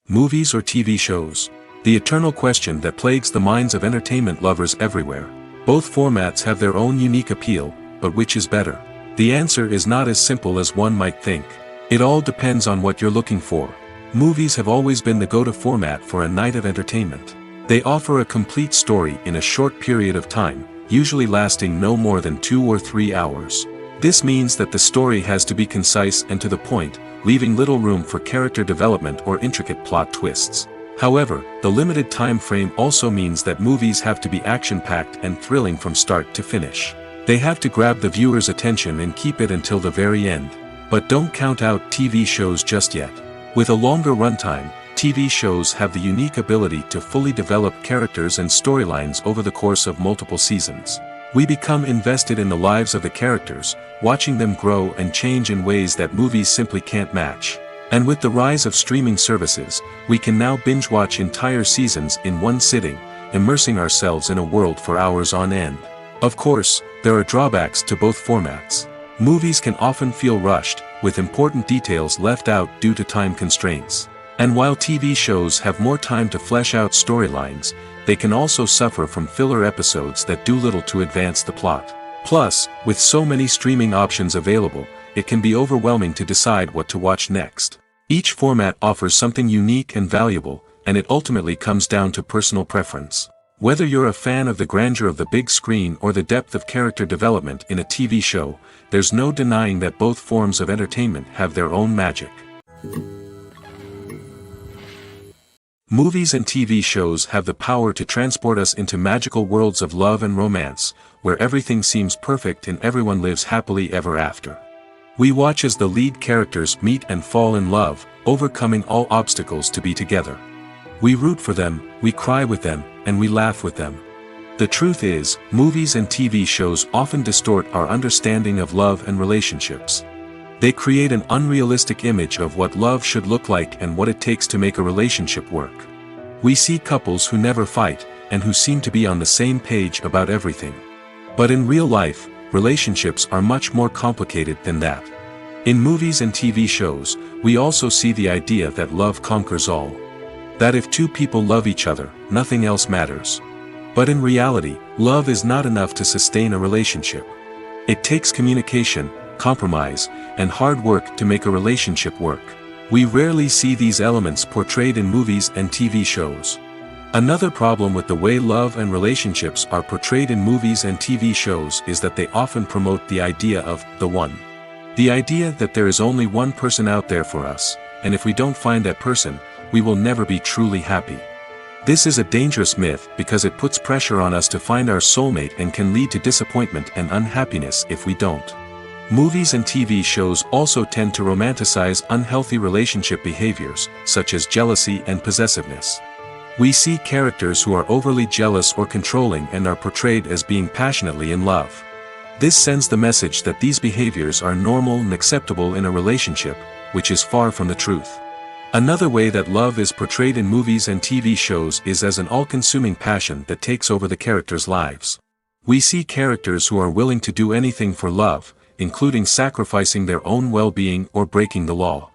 Movies or TV shows? The eternal question that plagues the minds of entertainment lovers everywhere. Both formats have their own unique appeal, but which is better? The answer is not as simple as one might think. It all depends on what you're looking for. Movies have always been the go-to format for a night of entertainment. They offer a complete story in a short period of time, usually lasting no more than 2 or 3 hours. This means that the story has to be concise and to the point, leaving little room for character development or intricate plot twists. However, the limited time frame also means that movies have to be action-packed and thrilling from start to finish. They have to grab the viewer's attention and keep it until the very end. But don't count out TV shows just yet. With a longer runtime, TV shows have the unique ability to fully develop characters and storylines over the course of multiple seasons. We become invested in the lives of the characters, watching them grow and change in ways that movies simply can't match. And with the rise of streaming services, we can now binge-watch entire seasons in one sitting, immersing ourselves in a world for hours on end. Of course, there are drawbacks to both formats. Movies can often feel rushed, with important details left out due to time constraints. And while TV shows have more time to flesh out storylines, they can also suffer from filler episodes that do little to advance the plot. Plus, with so many streaming options available, it can be overwhelming to decide what to watch next. Each format offers something unique and valuable, and it ultimately comes down to personal preference. Whether you're a fan of the grandeur of the big screen or the depth of character development in a TV show, there's no denying that both forms of entertainment have their own magic. Movies and TV shows have the power to transport us into magical worlds of love and romance, where everything seems perfect and everyone lives happily ever after. We watch as the lead characters meet and fall in love, overcoming all obstacles to be together. We root for them, we cry with them, and we laugh with them. The truth is, movies and TV shows often distort our understanding of love and relationships. They create an unrealistic image of what love should look like and what it takes to make a relationship work. We see couples who never fight, and who seem to be on the same page about everything. But in real life, relationships are much more complicated than that. In movies and TV shows, we also see the idea that love conquers all. That if two people love each other, nothing else matters. But in reality, love is not enough to sustain a relationship. It takes communication, compromise, and hard work to make a relationship work. We rarely see these elements portrayed in movies and TV shows. Another problem with the way love and relationships are portrayed in movies and TV shows is that they often promote the idea of the one. The idea that there is only one person out there for us, and if we don't find that person, we will never be truly happy. This is a dangerous myth because it puts pressure on us to find our soulmate and can lead to disappointment and unhappiness if we don't. Movies and TV shows also tend to romanticize unhealthy relationship behaviors, such as jealousy and possessiveness. We see characters who are overly jealous or controlling and are portrayed as being passionately in love. This sends the message that these behaviors are normal and acceptable in a relationship, which is far from the truth. Another way that love is portrayed in movies and TV shows is as an all-consuming passion that takes over the characters' lives. We see characters who are willing to do anything for love, including sacrificing their own well-being or breaking the law.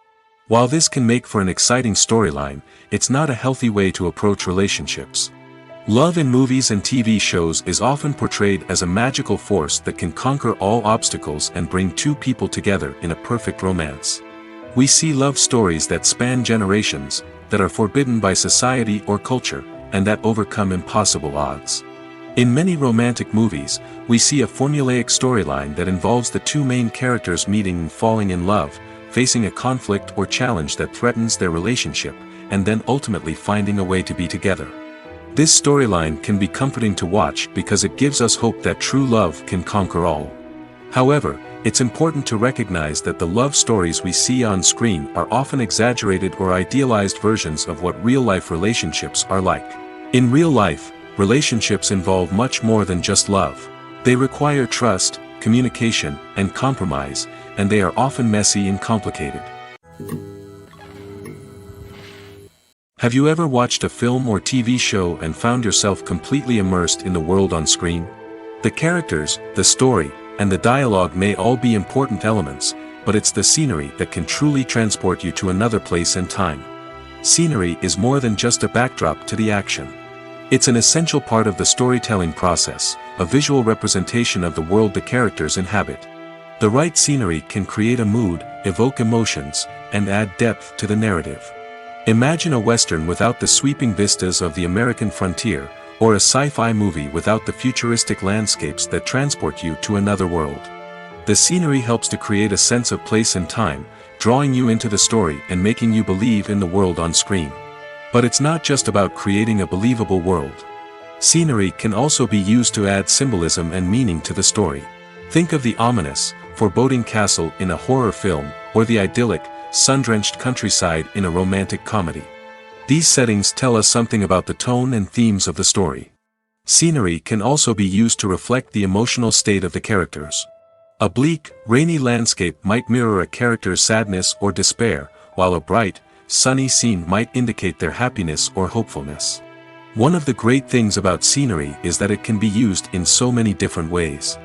While this can make for an exciting storyline, it's not a healthy way to approach relationships. Love in movies and TV shows is often portrayed as a magical force that can conquer all obstacles and bring two people together in a perfect romance. We see love stories that span generations, that are forbidden by society or culture, and that overcome impossible odds. In many romantic movies, we see a formulaic storyline that involves the two main characters meeting and falling in love, facing a conflict or challenge that threatens their relationship, and then ultimately finding a way to be together. This storyline can be comforting to watch because it gives us hope that true love can conquer all. However, it's important to recognize that the love stories we see on screen are often exaggerated or idealized versions of what real-life relationships are like. In real life, relationships involve much more than just love. They require trust, communication, and compromise, and they are often messy and complicated. Have you ever watched a film or TV show and found yourself completely immersed in the world on screen? The characters, the story, and the dialogue may all be important elements, but it's the scenery that can truly transport you to another place and time. Scenery is more than just a backdrop to the action. It's an essential part of the storytelling process, a visual representation of the world the characters inhabit. The right scenery can create a mood, evoke emotions, and add depth to the narrative. Imagine a Western without the sweeping vistas of the American frontier, or a sci-fi movie without the futuristic landscapes that transport you to another world. The scenery helps to create a sense of place and time, drawing you into the story and making you believe in the world on screen. But it's not just about creating a believable world. Scenery can also be used to add symbolism and meaning to the story. Think of the ominous, foreboding castle in a horror film, or the idyllic, sun-drenched countryside in a romantic comedy. These settings tell us something about the tone and themes of the story. Scenery can also be used to reflect the emotional state of the characters. A bleak, rainy landscape might mirror a character's sadness or despair, while a bright, sunny scene might indicate their happiness or hopefulness. One of the great things about scenery is that it can be used in so many different ways.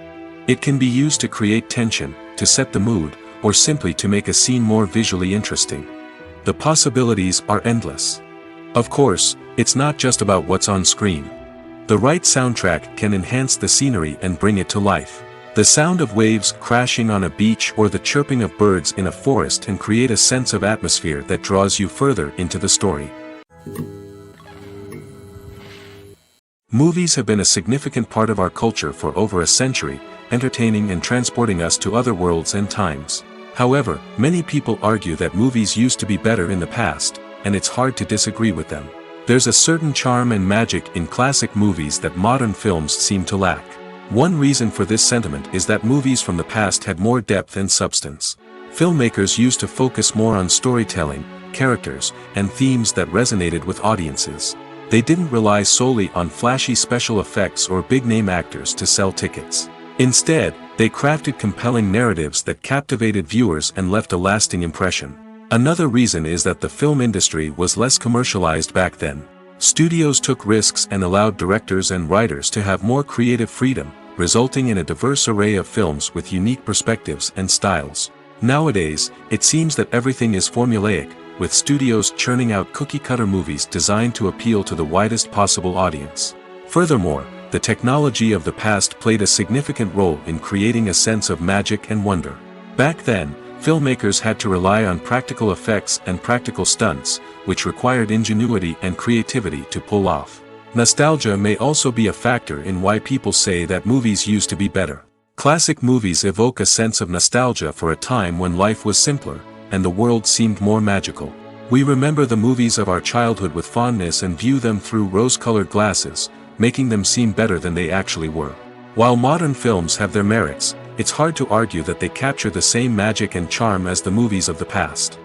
It can be used to create tension, to set the mood, or simply to make a scene more visually interesting. The possibilities are endless. Of course, it's not just about what's on screen. The right soundtrack can enhance the scenery and bring it to life. The sound of waves crashing on a beach or the chirping of birds in a forest can create a sense of atmosphere that draws you further into the story. Movies have been a significant part of our culture for over a century, entertaining and transporting us to other worlds and times. However, many people argue that movies used to be better in the past, and it's hard to disagree with them. There's a certain charm and magic in classic movies that modern films seem to lack. One reason for this sentiment is that movies from the past had more depth and substance. Filmmakers used to focus more on storytelling, characters, and themes that resonated with audiences. They didn't rely solely on flashy special effects or big-name actors to sell tickets. Instead, they crafted compelling narratives that captivated viewers and left a lasting impression. Another reason is that the film industry was less commercialized back then. Studios took risks and allowed directors and writers to have more creative freedom, resulting in a diverse array of films with unique perspectives and styles. Nowadays, it seems that everything is formulaic, with studios churning out cookie-cutter movies designed to appeal to the widest possible audience. Furthermore, the technology of the past played a significant role in creating a sense of magic and wonder. Back then, filmmakers had to rely on practical effects and practical stunts, which required ingenuity and creativity to pull off. Nostalgia may also be a factor in why people say that movies used to be better. Classic movies evoke a sense of nostalgia for a time when life was simpler, and the world seemed more magical. We remember the movies of our childhood with fondness and view them through rose-colored glasses, making them seem better than they actually were. While modern films have their merits, it's hard to argue that they capture the same magic and charm as the movies of the past.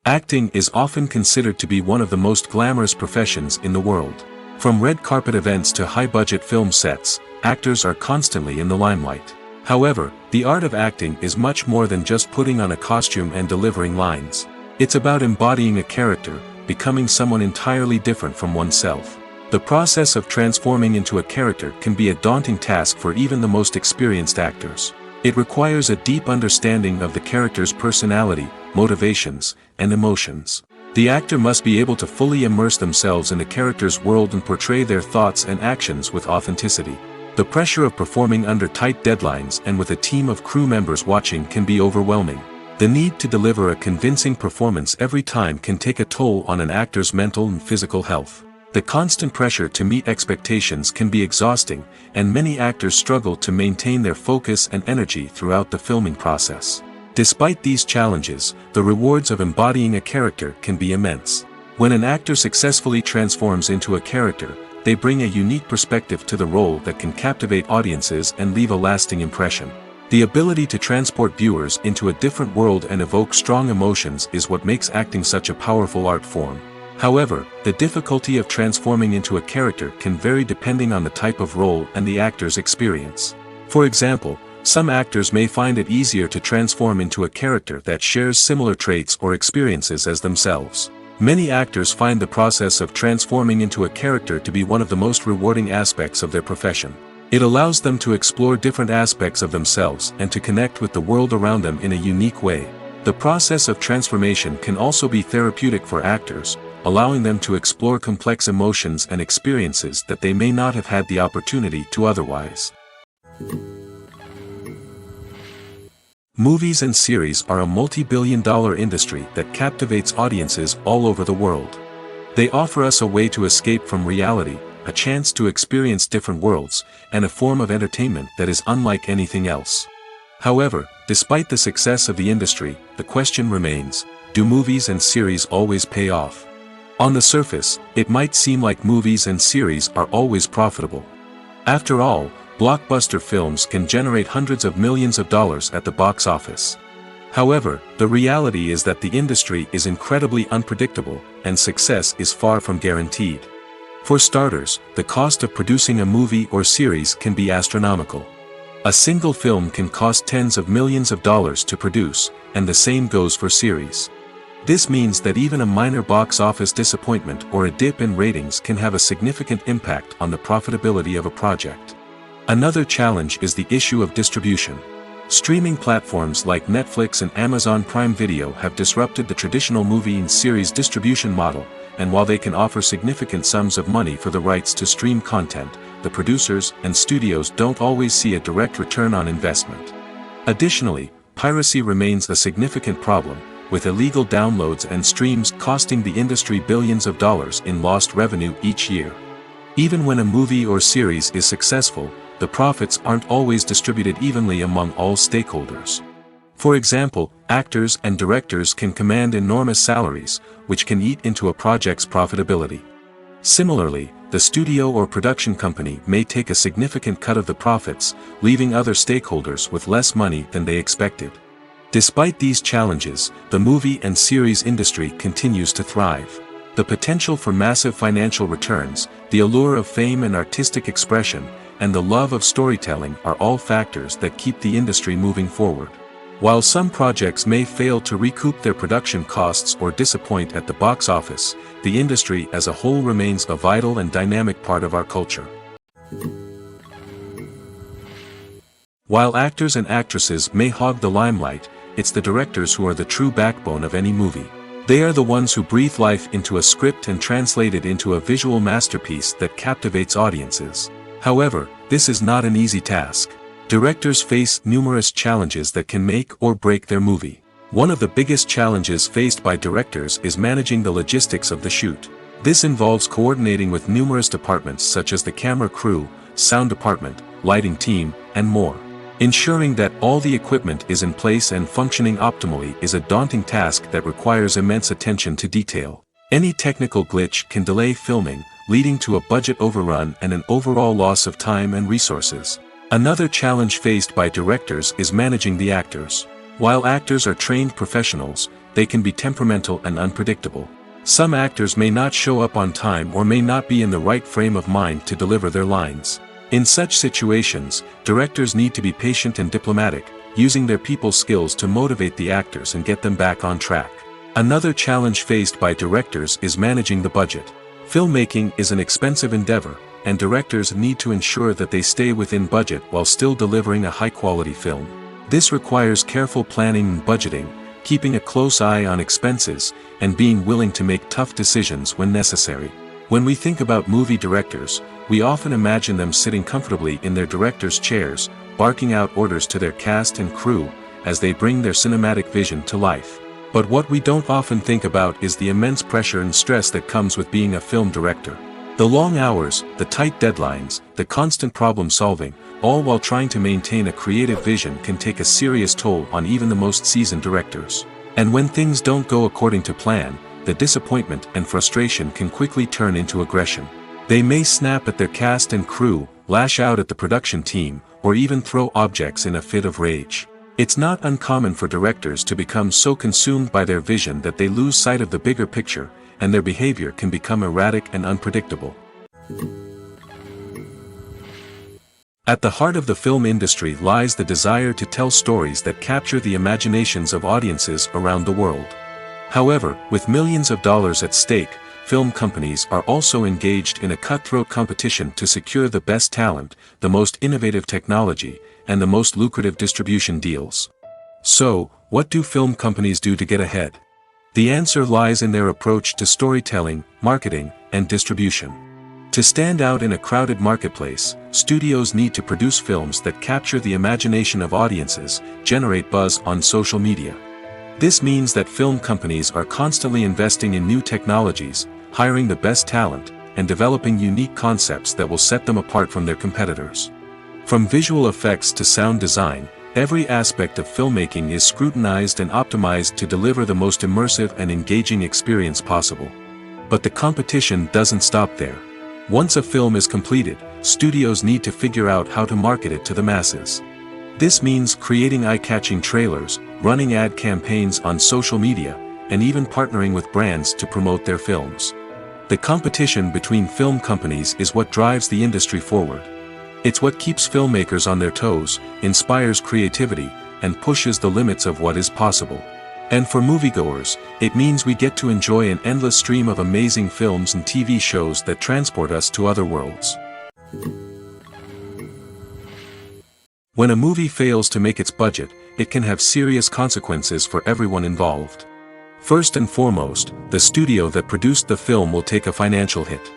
Acting is often considered to be one of the most glamorous professions in the world. From red carpet events to high-budget film sets, actors are constantly in the limelight. However, the art of acting is much more than just putting on a costume and delivering lines. It's about embodying a character, becoming someone entirely different from oneself. The process of transforming into a character can be a daunting task for even the most experienced actors. It requires a deep understanding of the character's personality, motivations, and emotions. The actor must be able to fully immerse themselves in the character's world and portray their thoughts and actions with authenticity. The pressure of performing under tight deadlines and with a team of crew members watching can be overwhelming. The need to deliver a convincing performance every time can take a toll on an actor's mental and physical health. The constant pressure to meet expectations can be exhausting, and many actors struggle to maintain their focus and energy throughout the filming process. Despite these challenges, the rewards of embodying a character can be immense. When an actor successfully transforms into a character, they bring a unique perspective to the role that can captivate audiences and leave a lasting impression. The ability to transport viewers into a different world and evoke strong emotions is what makes acting such a powerful art form. However, the difficulty of transforming into a character can vary depending on the type of role and the actor's experience. For example, some actors may find it easier to transform into a character that shares similar traits or experiences as themselves. Many actors find the process of transforming into a character to be one of the most rewarding aspects of their profession. It allows them to explore different aspects of themselves and to connect with the world around them in a unique way. The process of transformation can also be therapeutic for actors, allowing them to explore complex emotions and experiences that they may not have had the opportunity to otherwise. Movies and series are a multi-billion-dollar industry that captivates audiences all over the world. They offer us a way to escape from reality, a chance to experience different worlds, and a form of entertainment that is unlike anything else. However, despite the success of the industry, the question remains, do movies and series always pay off? On the surface, it might seem like movies and series are always profitable. After all, blockbuster films can generate hundreds of millions of dollars at the box office. However, the reality is that the industry is incredibly unpredictable, and success is far from guaranteed. For starters, the cost of producing a movie or series can be astronomical. A single film can cost tens of millions of dollars to produce, and the same goes for series. This means that even a minor box office disappointment or a dip in ratings can have a significant impact on the profitability of a project. Another challenge is the issue of distribution. Streaming platforms like Netflix and Amazon Prime Video have disrupted the traditional movie and series distribution model, and while they can offer significant sums of money for the rights to stream content, the producers and studios don't always see a direct return on investment. Additionally, piracy remains a significant problem, with illegal downloads and streams costing the industry billions of dollars in lost revenue each year. Even when a movie or series is successful, the profits aren't always distributed evenly among all stakeholders. For example, actors and directors can command enormous salaries, which can eat into a project's profitability. Similarly, the studio or production company may take a significant cut of the profits, leaving other stakeholders with less money than they expected. Despite these challenges, the movie and series industry continues to thrive. The potential for massive financial returns, the allure of fame and artistic expression, and the love of storytelling are all factors that keep the industry moving forward. While some projects may fail to recoup their production costs or disappoint at the box office, the industry as a whole remains a vital and dynamic part of our culture. While actors and actresses may hog the limelight, it's the directors who are the true backbone of any movie. They are the ones who breathe life into a script and translate it into a visual masterpiece that captivates audiences. However, this is not an easy task. Directors face numerous challenges that can make or break their movie. One of the biggest challenges faced by directors is managing the logistics of the shoot. This involves coordinating with numerous departments such as the camera crew, sound department, lighting team, and more. Ensuring that all the equipment is in place and functioning optimally is a daunting task that requires immense attention to detail. Any technical glitch can delay filming, leading to a budget overrun and an overall loss of time and resources. Another challenge faced by directors is managing the actors. While actors are trained professionals, they can be temperamental and unpredictable. Some actors may not show up on time or may not be in the right frame of mind to deliver their lines. In such situations, directors need to be patient and diplomatic, using their people skills to motivate the actors and get them back on track. Another challenge faced by directors is managing the budget. Filmmaking is an expensive endeavor, and directors need to ensure that they stay within budget while still delivering a high-quality film. This requires careful planning and budgeting, keeping a close eye on expenses, and being willing to make tough decisions when necessary. When we think about movie directors, we often imagine them sitting comfortably in their director's chairs, barking out orders to their cast and crew, as they bring their cinematic vision to life. But what we don't often think about is the immense pressure and stress that comes with being a film director. The long hours, the tight deadlines, the constant problem solving, all while trying to maintain a creative vision can take a serious toll on even the most seasoned directors. And when things don't go according to plan, the disappointment and frustration can quickly turn into aggression. They may snap at their cast and crew, lash out at the production team, or even throw objects in a fit of rage. It's not uncommon for directors to become so consumed by their vision that they lose sight of the bigger picture, and their behavior can become erratic and unpredictable. At the heart of the film industry lies the desire to tell stories that capture the imaginations of audiences around the world. However, with millions of dollars at stake, film companies are also engaged in a cutthroat competition to secure the best talent, the most innovative technology, and the most lucrative distribution deals. So, what do film companies do to get ahead? The answer lies in their approach to storytelling, marketing, and distribution. To stand out in a crowded marketplace, studios need to produce films that capture the imagination of audiences, generate buzz on social media. This means that film companies are constantly investing in new technologies, hiring the best talent, and developing unique concepts that will set them apart from their competitors. From visual effects to sound design, every aspect of filmmaking is scrutinized and optimized to deliver the most immersive and engaging experience possible. But the competition doesn't stop there. Once a film is completed, studios need to figure out how to market it to the masses. This means creating eye-catching trailers, running ad campaigns on social media, and even partnering with brands to promote their films. The competition between film companies is what drives the industry forward. It's what keeps filmmakers on their toes, inspires creativity, and pushes the limits of what is possible. And for moviegoers, it means we get to enjoy an endless stream of amazing films and TV shows that transport us to other worlds. When a movie fails to make its budget, it can have serious consequences for everyone involved. First and foremost, the studio that produced the film will take a financial hit.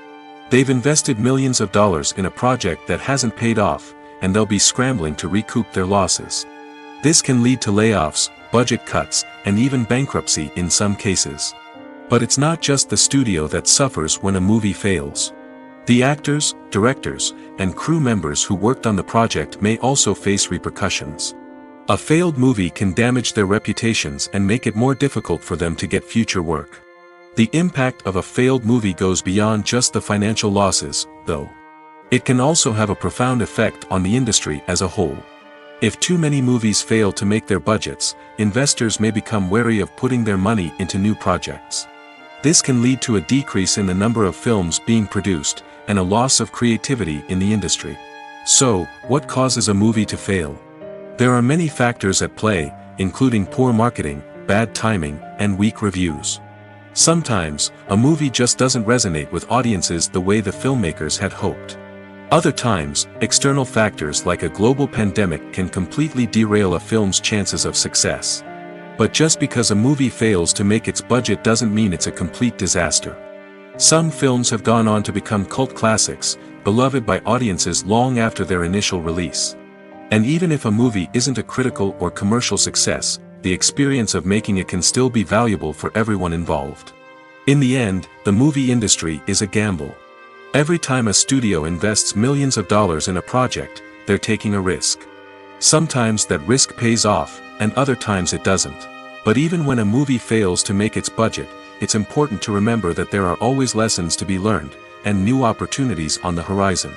They've invested millions of dollars in a project that hasn't paid off, and they'll be scrambling to recoup their losses. This can lead to layoffs, budget cuts, and even bankruptcy in some cases. But it's not just the studio that suffers when a movie fails. The actors, directors, and crew members who worked on the project may also face repercussions. A failed movie can damage their reputations and make it more difficult for them to get future work. The impact of a failed movie goes beyond just the financial losses, though. It can also have a profound effect on the industry as a whole. If too many movies fail to make their budgets, investors may become wary of putting their money into new projects. This can lead to a decrease in the number of films being produced, and a loss of creativity in the industry. So, what causes a movie to fail? There are many factors at play, including poor marketing, bad timing, and weak reviews. Sometimes, a movie just doesn't resonate with audiences the way the filmmakers had hoped. Other times, external factors like a global pandemic can completely derail a film's chances of success. But just because a movie fails to make its budget doesn't mean it's a complete disaster. Some films have gone on to become cult classics, beloved by audiences long after their initial release. And even if a movie isn't a critical or commercial success, the experience of making it can still be valuable for everyone involved. In the end, the movie industry is a gamble. Every time a studio invests millions of dollars in a project, they're taking a risk. Sometimes that risk pays off, and other times it doesn't. But even when a movie fails to make its budget, it's important to remember that there are always lessons to be learned, and new opportunities on the horizon.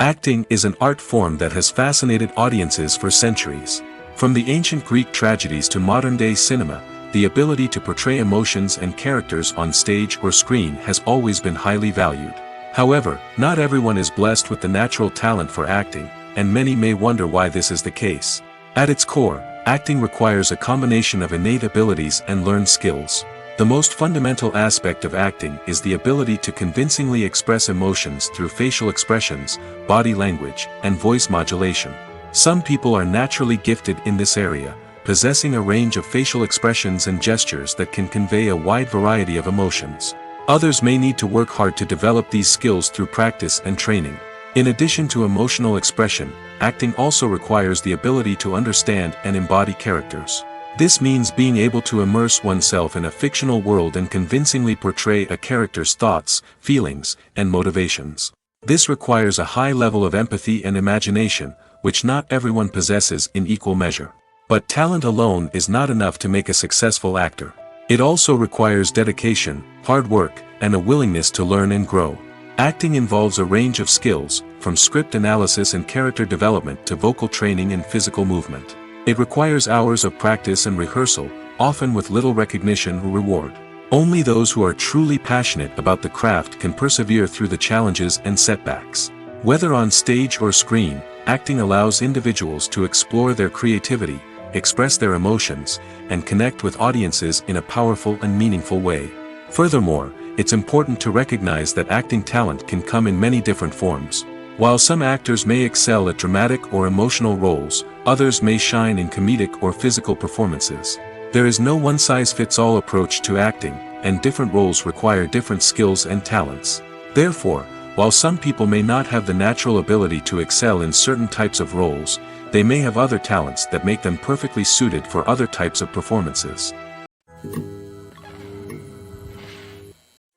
Acting is an art form that has fascinated audiences for centuries. From the ancient Greek tragedies to modern-day cinema, the ability to portray emotions and characters on stage or screen has always been highly valued. However, not everyone is blessed with the natural talent for acting, and many may wonder why this is the case. At its core, acting requires a combination of innate abilities and learned skills. The most fundamental aspect of acting is the ability to convincingly express emotions through facial expressions, body language, and voice modulation. Some people are naturally gifted in this area, possessing a range of facial expressions and gestures that can convey a wide variety of emotions. Others may need to work hard to develop these skills through practice and training. In addition to emotional expression, acting also requires the ability to understand and embody characters. This means being able to immerse oneself in a fictional world and convincingly portray a character's thoughts, feelings, and motivations. This requires a high level of empathy and imagination, which not everyone possesses in equal measure. But talent alone is not enough to make a successful actor. It also requires dedication, hard work, and a willingness to learn and grow. Acting involves a range of skills, from script analysis and character development to vocal training and physical movement. It requires hours of practice and rehearsal, often with little recognition or reward. Only those who are truly passionate about the craft can persevere through the challenges and setbacks. Whether on stage or screen, acting allows individuals to explore their creativity, express their emotions, and connect with audiences in a powerful and meaningful way. Furthermore, it's important to recognize that acting talent can come in many different forms. While some actors may excel at dramatic or emotional roles, others may shine in comedic or physical performances. There is no one-size-fits-all approach to acting, and different roles require different skills and talents. Therefore, while some people may not have the natural ability to excel in certain types of roles, they may have other talents that make them perfectly suited for other types of performances.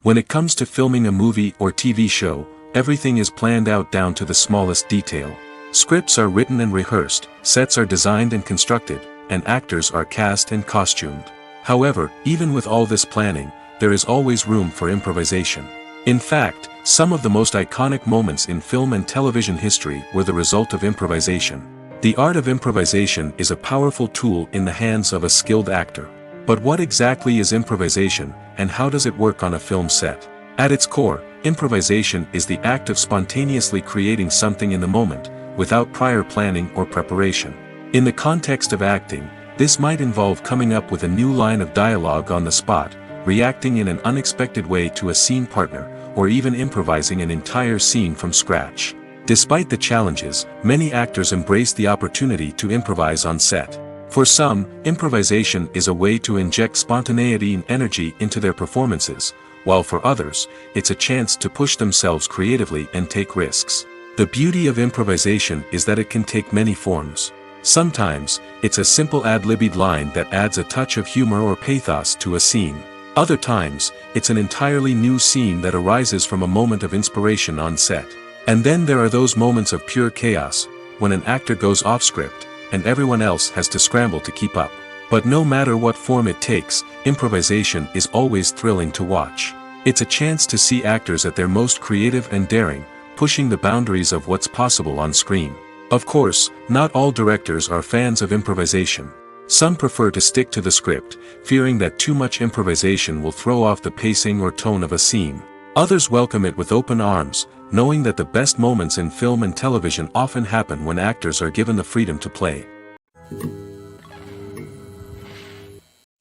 When it comes to filming a movie or TV show, everything is planned out down to the smallest detail. Scripts are written and rehearsed, sets are designed and constructed, and actors are cast and costumed. However, even with all this planning, there is always room for improvisation. In fact, some of the most iconic moments in film and television history were the result of improvisation. The art of improvisation is a powerful tool in the hands of a skilled actor. But what exactly is improvisation, and how does it work on a film set? At its core, improvisation is the act of spontaneously creating something in the moment, without prior planning or preparation. In the context of acting, this might involve coming up with a new line of dialogue on the spot, reacting in an unexpected way to a scene partner, or even improvising an entire scene from scratch. Despite the challenges, many actors embrace the opportunity to improvise on set. For some, improvisation is a way to inject spontaneity and energy into their performances, while for others, it's a chance to push themselves creatively and take risks. The beauty of improvisation is that it can take many forms. Sometimes, it's a simple ad-libbed line that adds a touch of humor or pathos to a scene. Other times, it's an entirely new scene that arises from a moment of inspiration on set. And then there are those moments of pure chaos, when an actor goes off script, and everyone else has to scramble to keep up. But no matter what form it takes, improvisation is always thrilling to watch. It's a chance to see actors at their most creative and daring, pushing the boundaries of what's possible on screen. Of course, not all directors are fans of improvisation. Some prefer to stick to the script, fearing that too much improvisation will throw off the pacing or tone of a scene. Others welcome it with open arms, knowing that the best moments in film and television often happen when actors are given the freedom to play.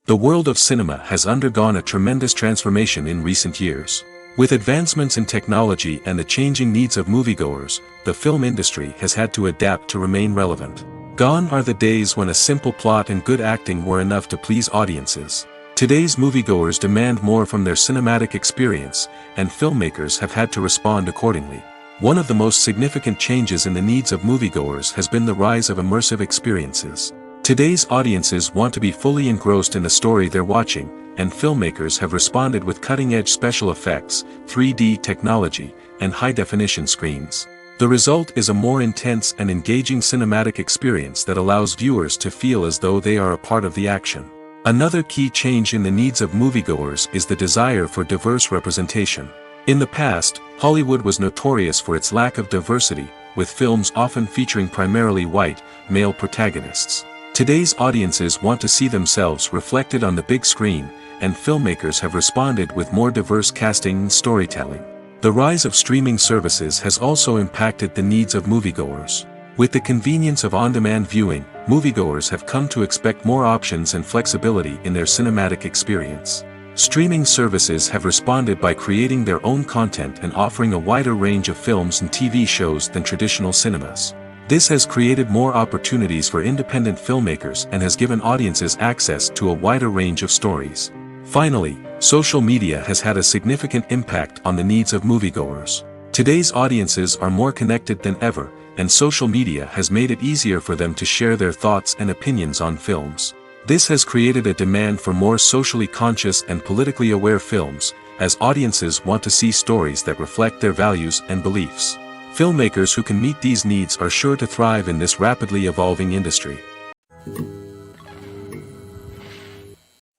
The world of cinema has undergone a tremendous transformation in recent years. With advancements in technology and the changing needs of moviegoers, the film industry has had to adapt to remain relevant. Gone are the days when a simple plot and good acting were enough to please audiences. Today's moviegoers demand more from their cinematic experience, and filmmakers have had to respond accordingly. One of the most significant changes in the needs of moviegoers has been the rise of immersive experiences. Today's audiences want to be fully engrossed in the story they're watching, and filmmakers have responded with cutting-edge special effects, 3D technology, and high-definition screens. The result is a more intense and engaging cinematic experience that allows viewers to feel as though they are a part of the action. Another key change in the needs of moviegoers is the desire for diverse representation. In the past, Hollywood was notorious for its lack of diversity, with films often featuring primarily white, male protagonists. Today's audiences want to see themselves reflected on the big screen, and filmmakers have responded with more diverse casting and storytelling. The rise of streaming services has also impacted the needs of moviegoers. With the convenience of on-demand viewing, moviegoers have come to expect more options and flexibility in their cinematic experience. Streaming services have responded by creating their own content and offering a wider range of films and TV shows than traditional cinemas. This has created more opportunities for independent filmmakers and has given audiences access to a wider range of stories. Finally, social media has had a significant impact on the needs of moviegoers. Today's audiences are more connected than ever, and social media has made it easier for them to share their thoughts and opinions on films. This has created a demand for more socially conscious and politically aware films, as audiences want to see stories that reflect their values and beliefs. Filmmakers who can meet these needs are sure to thrive in this rapidly evolving industry.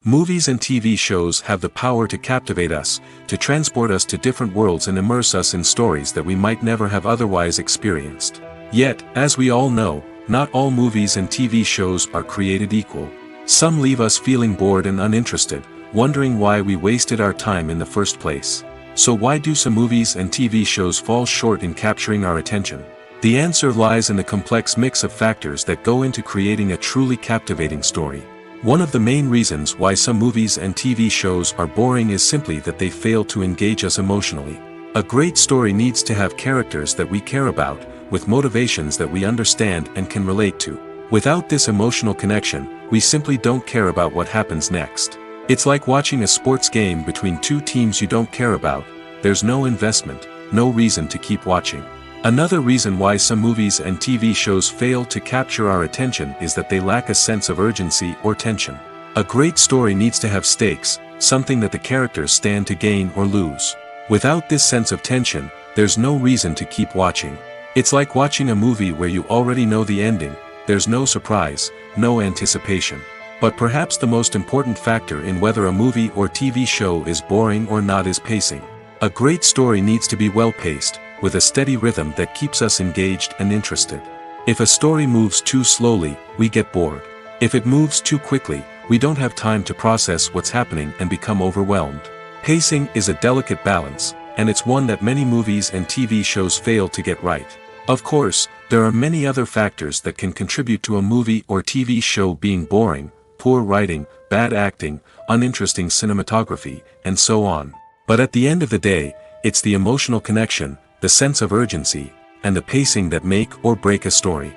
Movies and TV shows have the power to captivate us, to transport us to different worlds and immerse us in stories that we might never have otherwise experienced. Yet, as we all know, not all movies and TV shows are created equal. Some leave us feeling bored and uninterested, wondering why we wasted our time in the first place. So why do some movies and TV shows fall short in capturing our attention? The answer lies in the complex mix of factors that go into creating a truly captivating story. One of the main reasons why some movies and TV shows are boring is simply that they fail to engage us emotionally. A great story needs to have characters that we care about, with motivations that we understand and can relate to. Without this emotional connection, we simply don't care about what happens next. It's like watching a sports game between two teams you don't care about. There's no investment, no reason to keep watching. Another reason why some movies and TV shows fail to capture our attention is that they lack a sense of urgency or tension. A great story needs to have stakes, something that the characters stand to gain or lose. Without this sense of tension, there's no reason to keep watching. It's like watching a movie where you already know the ending. There's no surprise, no anticipation. But perhaps the most important factor in whether a movie or TV show is boring or not is pacing. A great story needs to be well-paced, with a steady rhythm that keeps us engaged and interested. If a story moves too slowly, we get bored. If it moves too quickly, we don't have time to process what's happening and become overwhelmed. Pacing is a delicate balance, and it's one that many movies and TV shows fail to get right. Of course, there are many other factors that can contribute to a movie or TV show being boring: poor writing, bad acting, uninteresting cinematography, and so on. But at the end of the day, it's the emotional connection, the sense of urgency, and the pacing that make or break a story.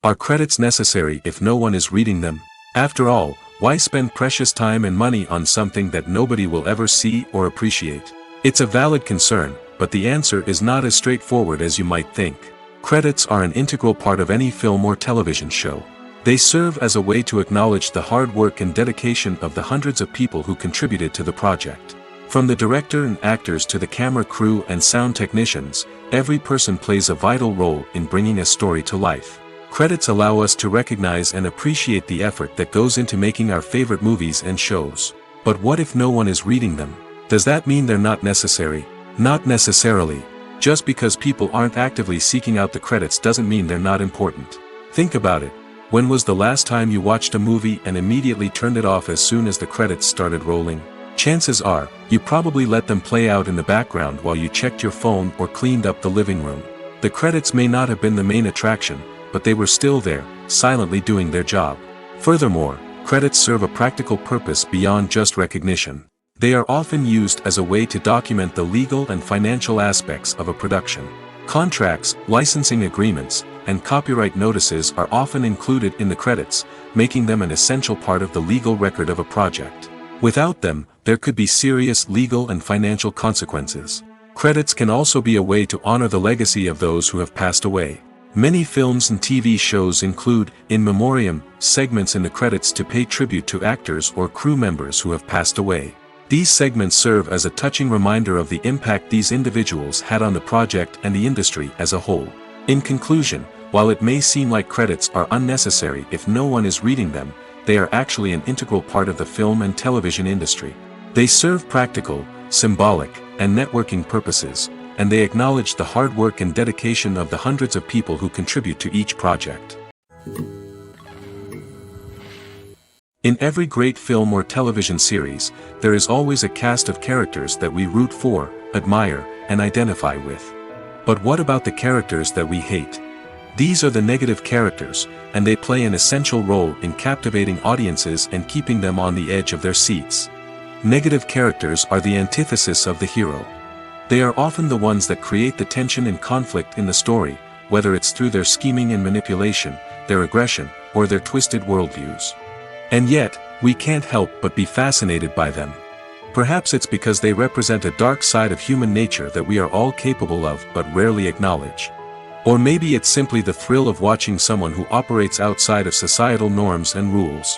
Are credits necessary if no one is reading them? After all, why spend precious time and money on something that nobody will ever see or appreciate? It's a valid concern, but the answer is not as straightforward as you might think. Credits are an integral part of any film or television show. They serve as a way to acknowledge the hard work and dedication of the hundreds of people who contributed to the project. From the director and actors to the camera crew and sound technicians, every person plays a vital role in bringing a story to life. Credits allow us to recognize and appreciate the effort that goes into making our favorite movies and shows. But what if no one is reading them? Does that mean they're not necessary? Not necessarily. Just because people aren't actively seeking out the credits doesn't mean they're not important. Think about it. When was the last time you watched a movie and immediately turned it off as soon as the credits started rolling? Chances are, you probably let them play out in the background while you checked your phone or cleaned up the living room. The credits may not have been the main attraction, but they were still there, silently doing their job. Furthermore, credits serve a practical purpose beyond just recognition. They are often used as a way to document the legal and financial aspects of a production. Contracts, licensing agreements, and copyright notices are often included in the credits, making them an essential part of the legal record of a project. Without them, there could be serious legal and financial consequences. Credits can also be a way to honor the legacy of those who have passed away. Many films and TV shows include, in memoriam, segments in the credits to pay tribute to actors or crew members who have passed away. These segments serve as a touching reminder of the impact these individuals had on the project and the industry as a whole. In conclusion, while it may seem like credits are unnecessary if no one is reading them, they are actually an integral part of the film and television industry. They serve practical, symbolic, and networking purposes, and they acknowledge the hard work and dedication of the hundreds of people who contribute to each project. In every great film or television series, there is always a cast of characters that we root for, admire, and identify with. But what about the characters that we hate? These are the negative characters, and they play an essential role in captivating audiences and keeping them on the edge of their seats. Negative characters are the antithesis of the hero. They are often the ones that create the tension and conflict in the story, whether it's through their scheming and manipulation, their aggression, or their twisted worldviews. And yet, we can't help but be fascinated by them. Perhaps it's because they represent a dark side of human nature that we are all capable of but rarely acknowledge. Or maybe it's simply the thrill of watching someone who operates outside of societal norms and rules.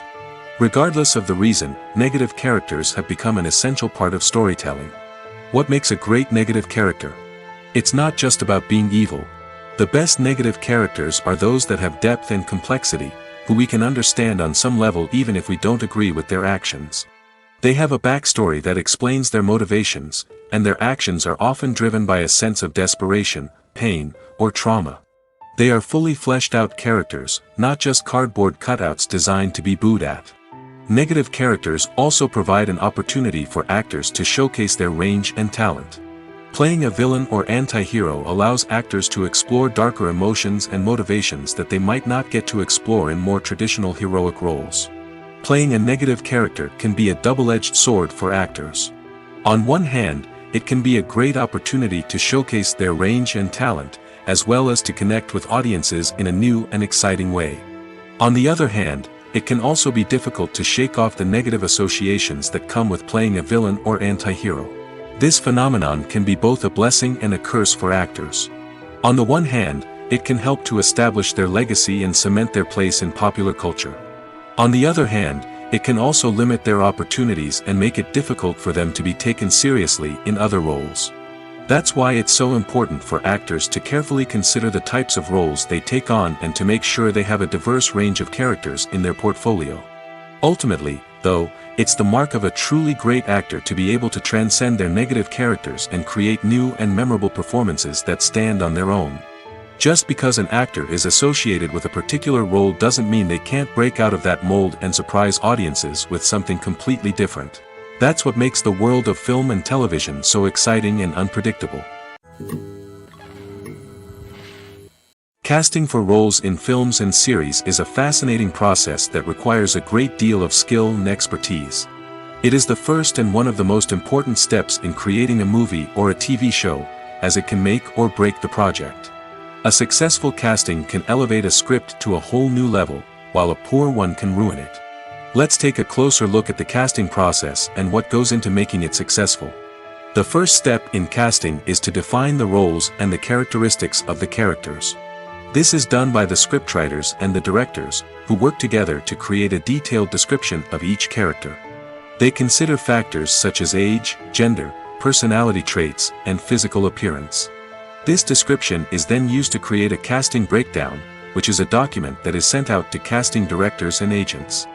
Regardless of the reason, negative characters have become an essential part of storytelling. What makes a great negative character? It's not just about being evil. The best negative characters are those that have depth and complexity, who we can understand on some level even if we don't agree with their actions. They have a backstory that explains their motivations, and their actions are often driven by a sense of desperation, pain, or trauma. They are fully fleshed out characters, not just cardboard cutouts designed to be booed at. Negative characters also provide an opportunity for actors to showcase their range and talent. Playing a villain or anti-hero allows actors to explore darker emotions and motivations that they might not get to explore in more traditional heroic roles. Playing a negative character can be a double-edged sword for actors. On one hand, it can be a great opportunity to showcase their range and talent, as well as to connect with audiences in a new and exciting way. On the other hand, it can also be difficult to shake off the negative associations that come with playing a villain or anti-hero. This phenomenon can be both a blessing and a curse for actors. On the one hand, it can help to establish their legacy and cement their place in popular culture. On the other hand, it can also limit their opportunities and make it difficult for them to be taken seriously in other roles. That's why it's so important for actors to carefully consider the types of roles they take on and to make sure they have a diverse range of characters in their portfolio. Ultimately, though, it's the mark of a truly great actor to be able to transcend their negative characters and create new and memorable performances that stand on their own. Just because an actor is associated with a particular role doesn't mean they can't break out of that mold and surprise audiences with something completely different. That's what makes the world of film and television so exciting and unpredictable. Casting for roles in films and series is a fascinating process that requires a great deal of skill and expertise. It is the first and one of the most important steps in creating a movie or a TV show, as it can make or break the project. A successful casting can elevate a script to a whole new level, while a poor one can ruin it. Let's take a closer look at the casting process and what goes into making it successful. The first step in casting is to define the roles and the characteristics of the characters. This is done by the scriptwriters and the directors, who work together to create a detailed description of each character. They consider factors such as age, gender, personality traits, and physical appearance. This description is then used to create a casting breakdown, which is a document that is sent out to casting directors and agents.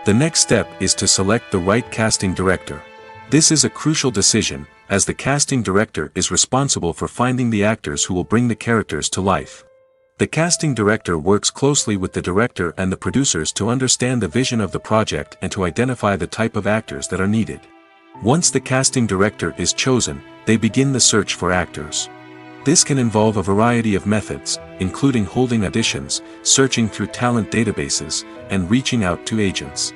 The next step is to select the right casting director. This is a crucial decision, as the casting director is responsible for finding the actors who will bring the characters to life. The casting director works closely with the director and the producers to understand the vision of the project and to identify the type of actors that are needed. Once the casting director is chosen, they begin the search for actors. This can involve a variety of methods, including holding auditions, searching through talent databases, and reaching out to agents.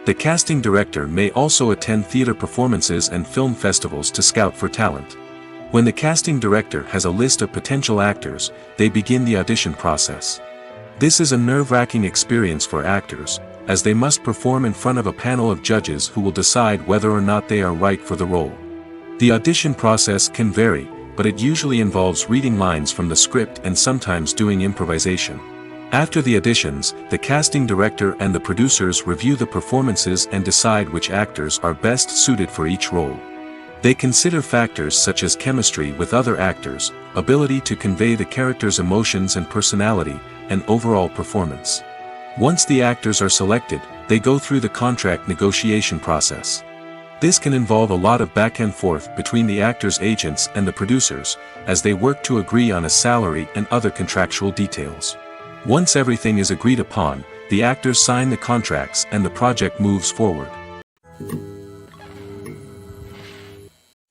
The casting director may also attend theater performances and film festivals to scout for talent. When the casting director has a list of potential actors, they begin the audition process. This is a nerve-wracking experience for actors, as they must perform in front of a panel of judges who will decide whether or not they are right for the role. The audition process can vary, but it usually involves reading lines from the script and sometimes doing improvisation. After the auditions, the casting director and the producers review the performances and decide which actors are best suited for each role. They consider factors such as chemistry with other actors, ability to convey the character's emotions and personality, and overall performance. Once the actors are selected, they go through the contract negotiation process. This can involve a lot of back and forth between the actors' agents and the producers, as they work to agree on a salary and other contractual details. Once everything is agreed upon, the actors sign the contracts and the project moves forward.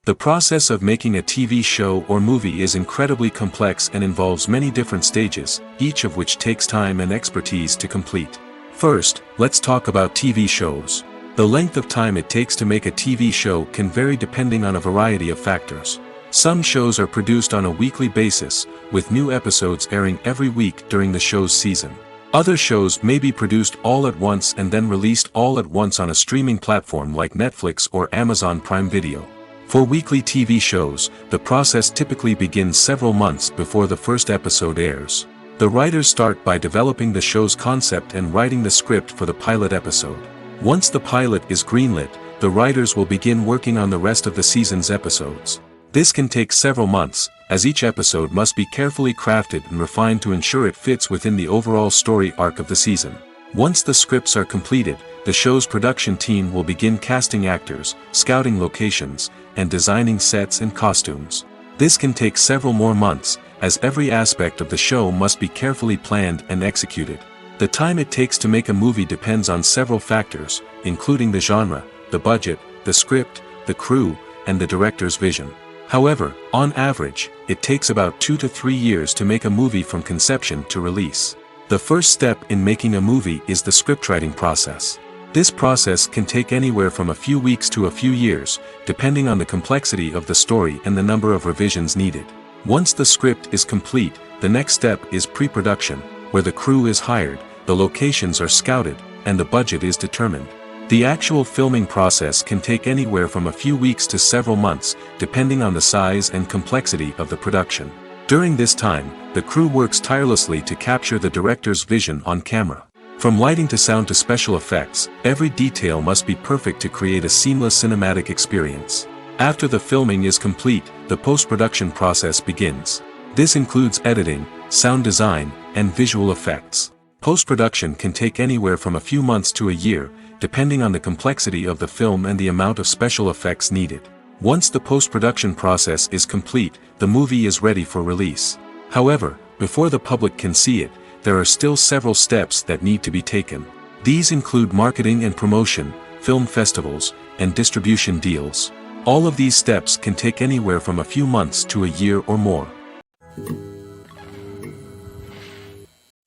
The process of making a TV show or movie is incredibly complex and involves many different stages, each of which takes time and expertise to complete. First, let's talk about TV shows. The length of time it takes to make a TV show can vary depending on a variety of factors. Some shows are produced on a weekly basis, with new episodes airing every week during the show's season. Other shows may be produced all at once and then released all at once on a streaming platform like Netflix or Amazon Prime Video. For weekly TV shows, the process typically begins several months before the first episode airs. The writers start by developing the show's concept and writing the script for the pilot episode. Once the pilot is greenlit, the writers will begin working on the rest of the season's episodes. This can take several months, as each episode must be carefully crafted and refined to ensure it fits within the overall story arc of the season. Once the scripts are completed, the show's production team will begin casting actors, scouting locations, and designing sets and costumes. This can take several more months, as every aspect of the show must be carefully planned and executed. The time it takes to make a movie depends on several factors, including the genre, the budget, the script, the crew, and the director's vision. However, on average, it takes about 2 to 3 years to make a movie from conception to release. The first step in making a movie is the scriptwriting process. This process can take anywhere from a few weeks to a few years, depending on the complexity of the story and the number of revisions needed. Once the script is complete, the next step is pre-production, where the crew is hired, the locations are scouted, and the budget is determined. The actual filming process can take anywhere from a few weeks to several months, depending on the size and complexity of the production. During this time, the crew works tirelessly to capture the director's vision on camera. From lighting to sound to special effects, every detail must be perfect to create a seamless cinematic experience. After the filming is complete, the post-production process begins. This includes editing, sound design, and visual effects. Post-production can take anywhere from a few months to a year, depending on the complexity of the film and the amount of special effects needed. Once the post-production process is complete, the movie is ready for release. However, before the public can see it, there are still several steps that need to be taken. These include marketing and promotion, film festivals, and distribution deals. All of these steps can take anywhere from a few months to a year or more.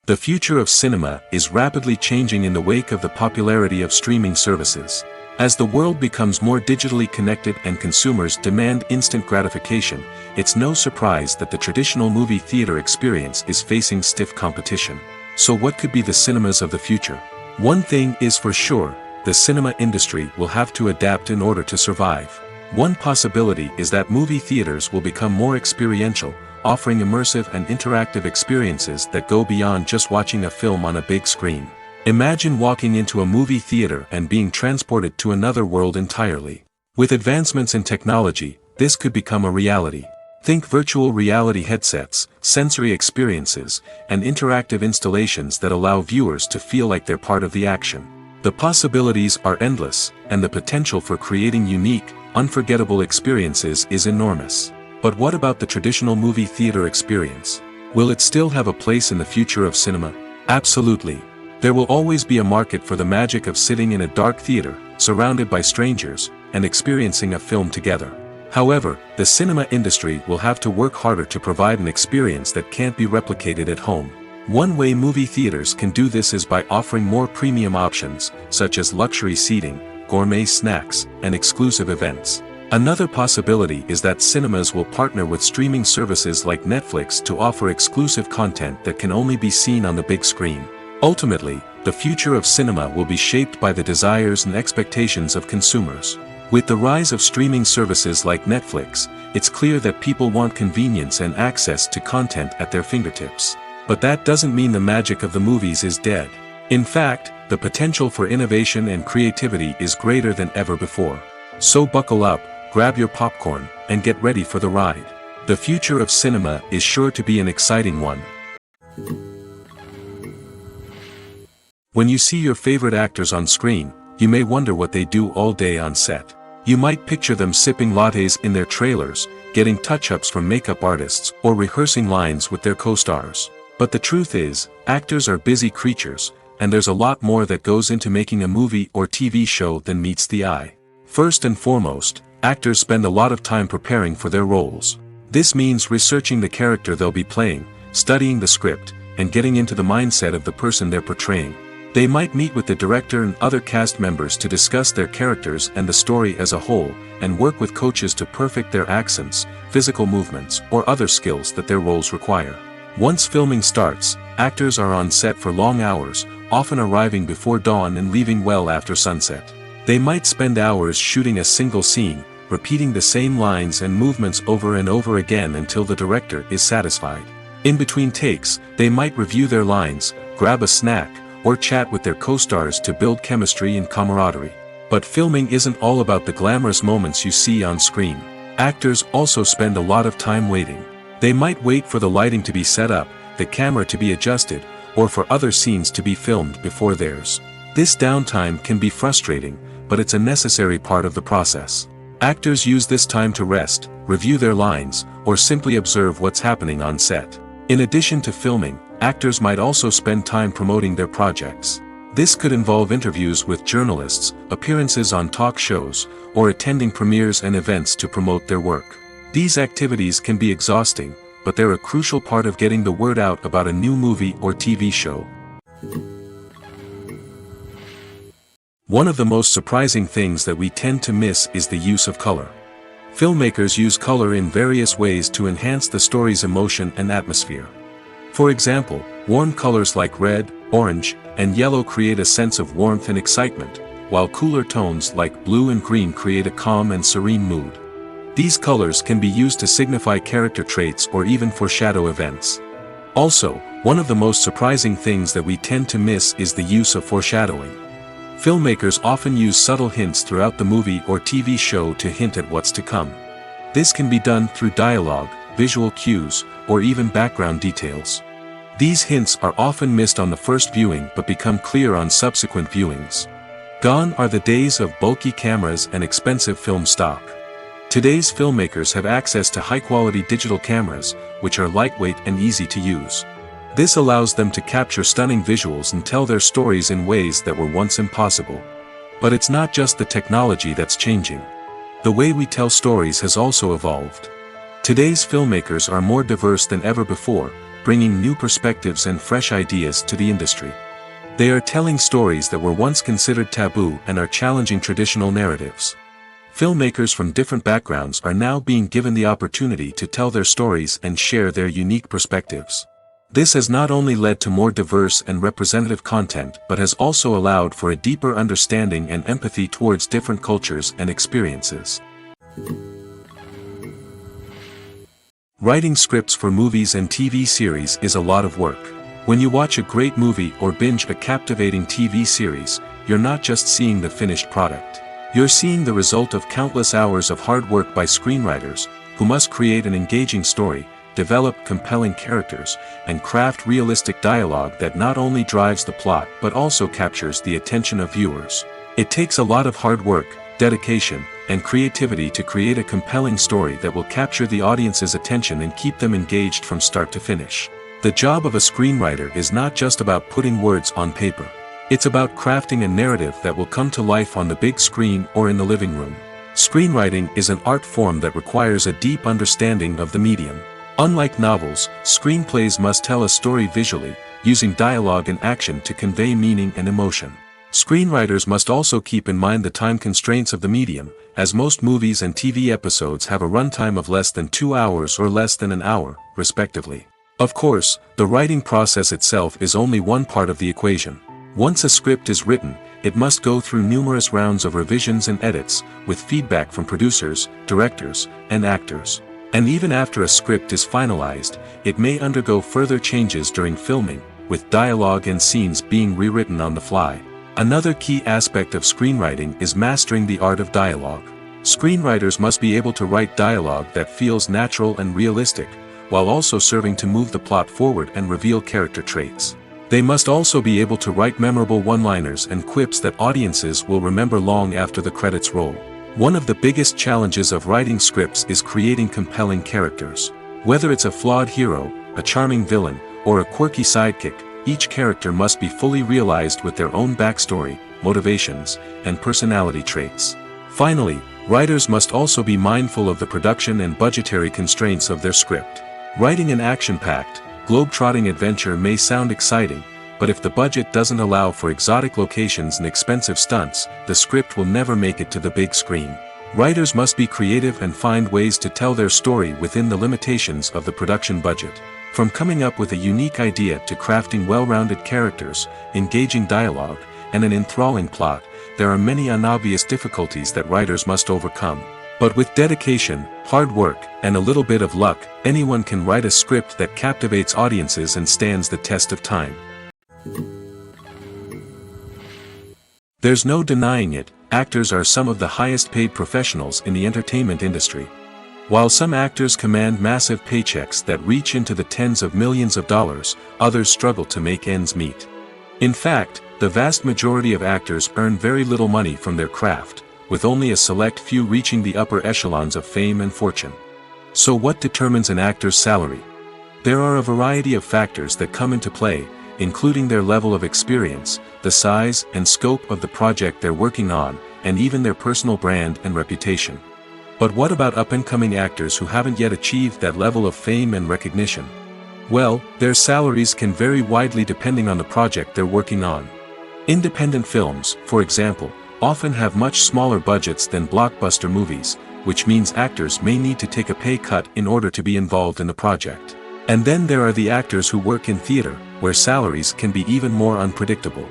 The future of cinema is rapidly changing in the wake of the popularity of streaming services. As the world becomes more digitally connected and consumers demand instant gratification, it's no surprise that the traditional movie theater experience is facing stiff competition. So what could be the cinemas of the future? One thing is for sure, the cinema industry will have to adapt in order to survive. One possibility is that movie theaters will become more experiential, offering immersive and interactive experiences that go beyond just watching a film on a big screen. Imagine walking into a movie theater and being transported to another world entirely. With advancements in technology, this could become a reality. Think virtual reality headsets, sensory experiences, and interactive installations that allow viewers to feel like they're part of the action. The possibilities are endless, and the potential for creating unique, unforgettable experiences is enormous. But what about the traditional movie theater experience? Will it still have a place in the future of cinema? Absolutely. There will always be a market for the magic of sitting in a dark theater, surrounded by strangers, and experiencing a film together. However, the cinema industry will have to work harder to provide an experience that can't be replicated at home. One way movie theaters can do this is by offering more premium options, such as luxury seating, gourmet snacks, and exclusive events. Another possibility is that cinemas will partner with streaming services like Netflix to offer exclusive content that can only be seen on the big screen. Ultimately, the future of cinema will be shaped by the desires and expectations of consumers. With the rise of streaming services like Netflix, it's clear that people want convenience and access to content at their fingertips. But that doesn't mean the magic of the movies is dead. In fact, the potential for innovation and creativity is greater than ever before. So buckle up, grab your popcorn, and get ready for the ride. The future of cinema is sure to be an exciting one. When you see your favorite actors on screen, you may wonder what they do all day on set. You might picture them sipping lattes in their trailers, getting touch-ups from makeup artists, or rehearsing lines with their co-stars. But the truth is, actors are busy creatures, and there's a lot more that goes into making a movie or TV show than meets the eye. First and foremost, actors spend a lot of time preparing for their roles. This means researching the character they'll be playing, studying the script, and getting into the mindset of the person they're portraying. They might meet with the director and other cast members to discuss their characters and the story as a whole, and work with coaches to perfect their accents, physical movements, or other skills that their roles require. Once filming starts, actors are on set for long hours, often arriving before dawn and leaving well after sunset. They might spend hours shooting a single scene, repeating the same lines and movements over and over again until the director is satisfied. In between takes, they might review their lines, grab a snack, or chat with their co-stars to build chemistry and camaraderie. But filming isn't all about the glamorous moments you see on screen. Actors also spend a lot of time waiting. They might wait for the lighting to be set up, the camera to be adjusted, or for other scenes to be filmed before theirs. This downtime can be frustrating, but it's a necessary part of the process. Actors use this time to rest, review their lines, or simply observe what's happening on set. In addition to filming, actors might also spend time promoting their projects. This could involve interviews with journalists, appearances on talk shows, or attending premieres and events to promote their work. These activities can be exhausting, but they're a crucial part of getting the word out about a new movie or TV show. One of the most surprising things that we tend to miss is the use of color. Filmmakers use color in various ways to enhance the story's emotion and atmosphere. For example, warm colors like red, orange, and yellow create a sense of warmth and excitement, while cooler tones like blue and green create a calm and serene mood. These colors can be used to signify character traits or even foreshadow events. Also, one of the most surprising things that we tend to miss is the use of foreshadowing. Filmmakers often use subtle hints throughout the movie or TV show to hint at what's to come. This can be done through dialogue, visual cues, or even background details. These hints are often missed on the first viewing but become clear on subsequent viewings. Gone are the days of bulky cameras and expensive film stock. Today's filmmakers have access to high-quality digital cameras, which are lightweight and easy to use. This allows them to capture stunning visuals and tell their stories in ways that were once impossible. But it's not just the technology that's changing. The way we tell stories has also evolved. Today's filmmakers are more diverse than ever before, bringing new perspectives and fresh ideas to the industry. They are telling stories that were once considered taboo and are challenging traditional narratives. Filmmakers from different backgrounds are now being given the opportunity to tell their stories and share their unique perspectives. This has not only led to more diverse and representative content but has also allowed for a deeper understanding and empathy towards different cultures and experiences. Writing scripts for movies and TV series is a lot of work. When you watch a great movie or binge a captivating TV series, you're not just seeing the finished product. You're seeing the result of countless hours of hard work by screenwriters, who must create an engaging story, develop compelling characters, and craft realistic dialogue that not only drives the plot but also captures the attention of viewers. It takes a lot of hard work, dedication, and creativity to create a compelling story that will capture the audience's attention and keep them engaged from start to finish. The job of a screenwriter is not just about putting words on paper. It's about crafting a narrative that will come to life on the big screen or in the living room. Screenwriting is an art form that requires a deep understanding of the medium. Unlike novels, screenplays must tell a story visually, using dialogue and action to convey meaning and emotion. Screenwriters must also keep in mind the time constraints of the medium, as most movies and TV episodes have a runtime of less than 2 hours or less than an hour, respectively. Of course, the writing process itself is only one part of the equation. Once a script is written, it must go through numerous rounds of revisions and edits, with feedback from producers, directors, and actors. And even after a script is finalized, it may undergo further changes during filming, with dialogue and scenes being rewritten on the fly. Another key aspect of screenwriting is mastering the art of dialogue. Screenwriters must be able to write dialogue that feels natural and realistic, while also serving to move the plot forward and reveal character traits. They must also be able to write memorable one-liners and quips that audiences will remember long after the credits roll. One of the biggest challenges of writing scripts is creating compelling characters. Whether it's a flawed hero, a charming villain, or a quirky sidekick, each character must be fully realized with their own backstory, motivations, and personality traits. Finally, writers must also be mindful of the production and budgetary constraints of their script. Writing an action-packed, globe-trotting adventure may sound exciting, but if the budget doesn't allow for exotic locations and expensive stunts, the script will never make it to the big screen. Writers must be creative and find ways to tell their story within the limitations of the production budget. From coming up with a unique idea to crafting well-rounded characters, engaging dialogue, and an enthralling plot, there are many unobvious difficulties that writers must overcome. But with dedication, hard work, and a little bit of luck, anyone can write a script that captivates audiences and stands the test of time. There's no denying it, actors are some of the highest-paid professionals in the entertainment industry. While some actors command massive paychecks that reach into the tens of millions of dollars, others struggle to make ends meet. In fact, the vast majority of actors earn very little money from their craft, with only a select few reaching the upper echelons of fame and fortune. So what determines an actor's salary? There are a variety of factors that come into play, including their level of experience, the size and scope of the project they're working on, and even their personal brand and reputation. But what about up-and-coming actors who haven't yet achieved that level of fame and recognition? Well, their salaries can vary widely depending on the project they're working on. Independent films, for example, often have much smaller budgets than blockbuster movies, which means actors may need to take a pay cut in order to be involved in the project. And then there are the actors who work in theater, where salaries can be even more unpredictable.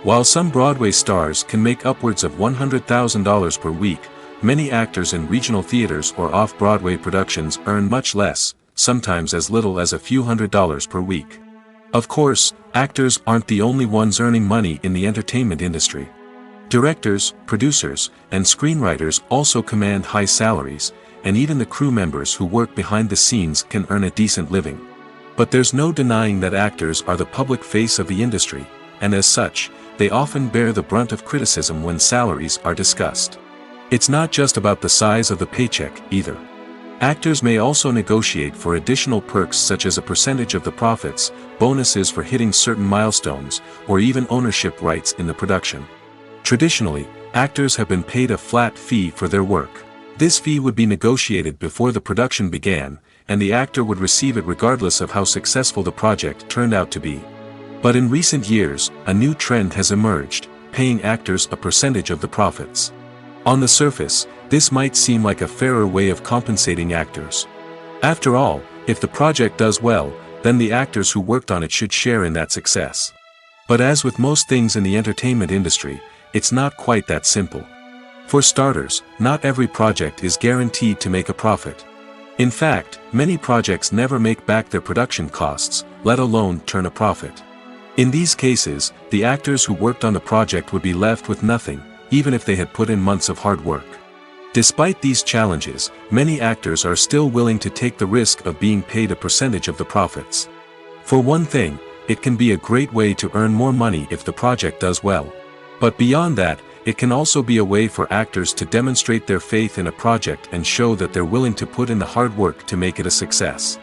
While some Broadway stars can make upwards of $100,000 per week, many actors in regional theaters or off-Broadway productions earn much less, sometimes as little as a few $100s per week. Of course, actors aren't the only ones earning money in the entertainment industry. Directors, producers, and screenwriters also command high salaries, and even the crew members who work behind the scenes can earn a decent living. But there's no denying that actors are the public face of the industry, and as such, they often bear the brunt of criticism when salaries are discussed. It's not just about the size of the paycheck, either. Actors may also negotiate for additional perks such as a percentage of the profits, bonuses for hitting certain milestones, or even ownership rights in the production. Traditionally, actors have been paid a flat fee for their work. This fee would be negotiated before the production began, and the actor would receive it regardless of how successful the project turned out to be. But in recent years, a new trend has emerged, paying actors a percentage of the profits. On the surface, this might seem like a fairer way of compensating actors. After all, if the project does well, then the actors who worked on it should share in that success. But as with most things in the entertainment industry, it's not quite that simple. For starters, not every project is guaranteed to make a profit. In fact, many projects never make back their production costs, let alone turn a profit. In these cases, the actors who worked on the project would be left with nothing, even if they had put in months of hard work. Despite these challenges, many actors are still willing to take the risk of being paid a percentage of the profits. For one thing, it can be a great way to earn more money if the project does well. But beyond that, it can also be a way for actors to demonstrate their faith in a project and show that they're willing to put in the hard work to make it a success.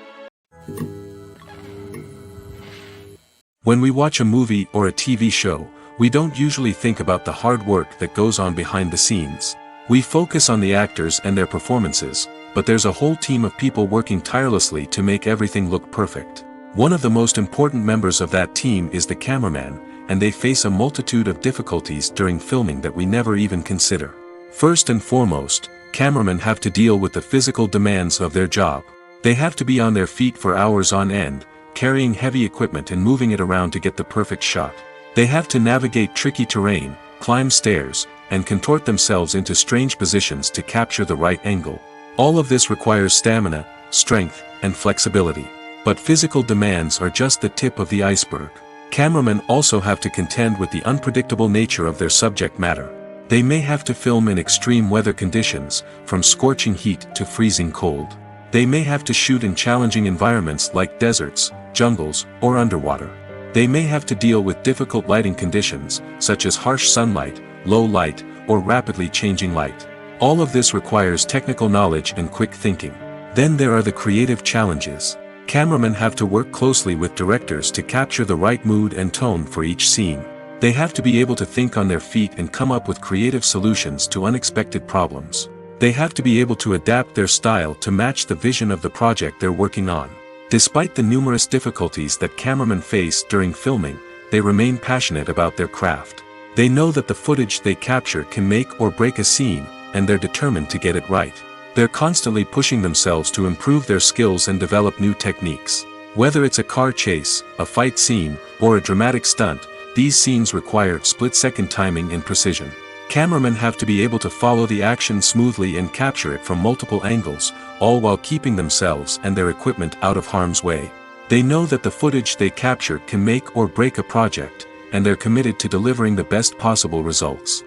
When we watch a movie or a TV show, we don't usually think about the hard work that goes on behind the scenes. We focus on the actors and their performances, but there's a whole team of people working tirelessly to make everything look perfect. One of the most important members of that team is the cameraman, and they face a multitude of difficulties during filming that we never even consider. First and foremost, cameramen have to deal with the physical demands of their job. They have to be on their feet for hours on end, carrying heavy equipment and moving it around to get the perfect shot. They have to navigate tricky terrain, climb stairs, and contort themselves into strange positions to capture the right angle. All of this requires stamina, strength, and flexibility. But physical demands are just the tip of the iceberg. Cameramen also have to contend with the unpredictable nature of their subject matter. They may have to film in extreme weather conditions, from scorching heat to freezing cold. They may have to shoot in challenging environments like deserts, jungles, or underwater. They may have to deal with difficult lighting conditions, such as harsh sunlight, low light, or rapidly changing light. All of this requires technical knowledge and quick thinking. Then there are the creative challenges. Cameramen have to work closely with directors to capture the right mood and tone for each scene. They have to be able to think on their feet and come up with creative solutions to unexpected problems. They have to be able to adapt their style to match the vision of the project they're working on. Despite the numerous difficulties that cameramen face during filming, they remain passionate about their craft. They know that the footage they capture can make or break a scene, and they're determined to get it right. They're constantly pushing themselves to improve their skills and develop new techniques. Whether it's a car chase, a fight scene, or a dramatic stunt, these scenes require split-second timing and precision. Cameramen have to be able to follow the action smoothly and capture it from multiple angles, all while keeping themselves and their equipment out of harm's way. They know that the footage they capture can make or break a project, and they're committed to delivering the best possible results.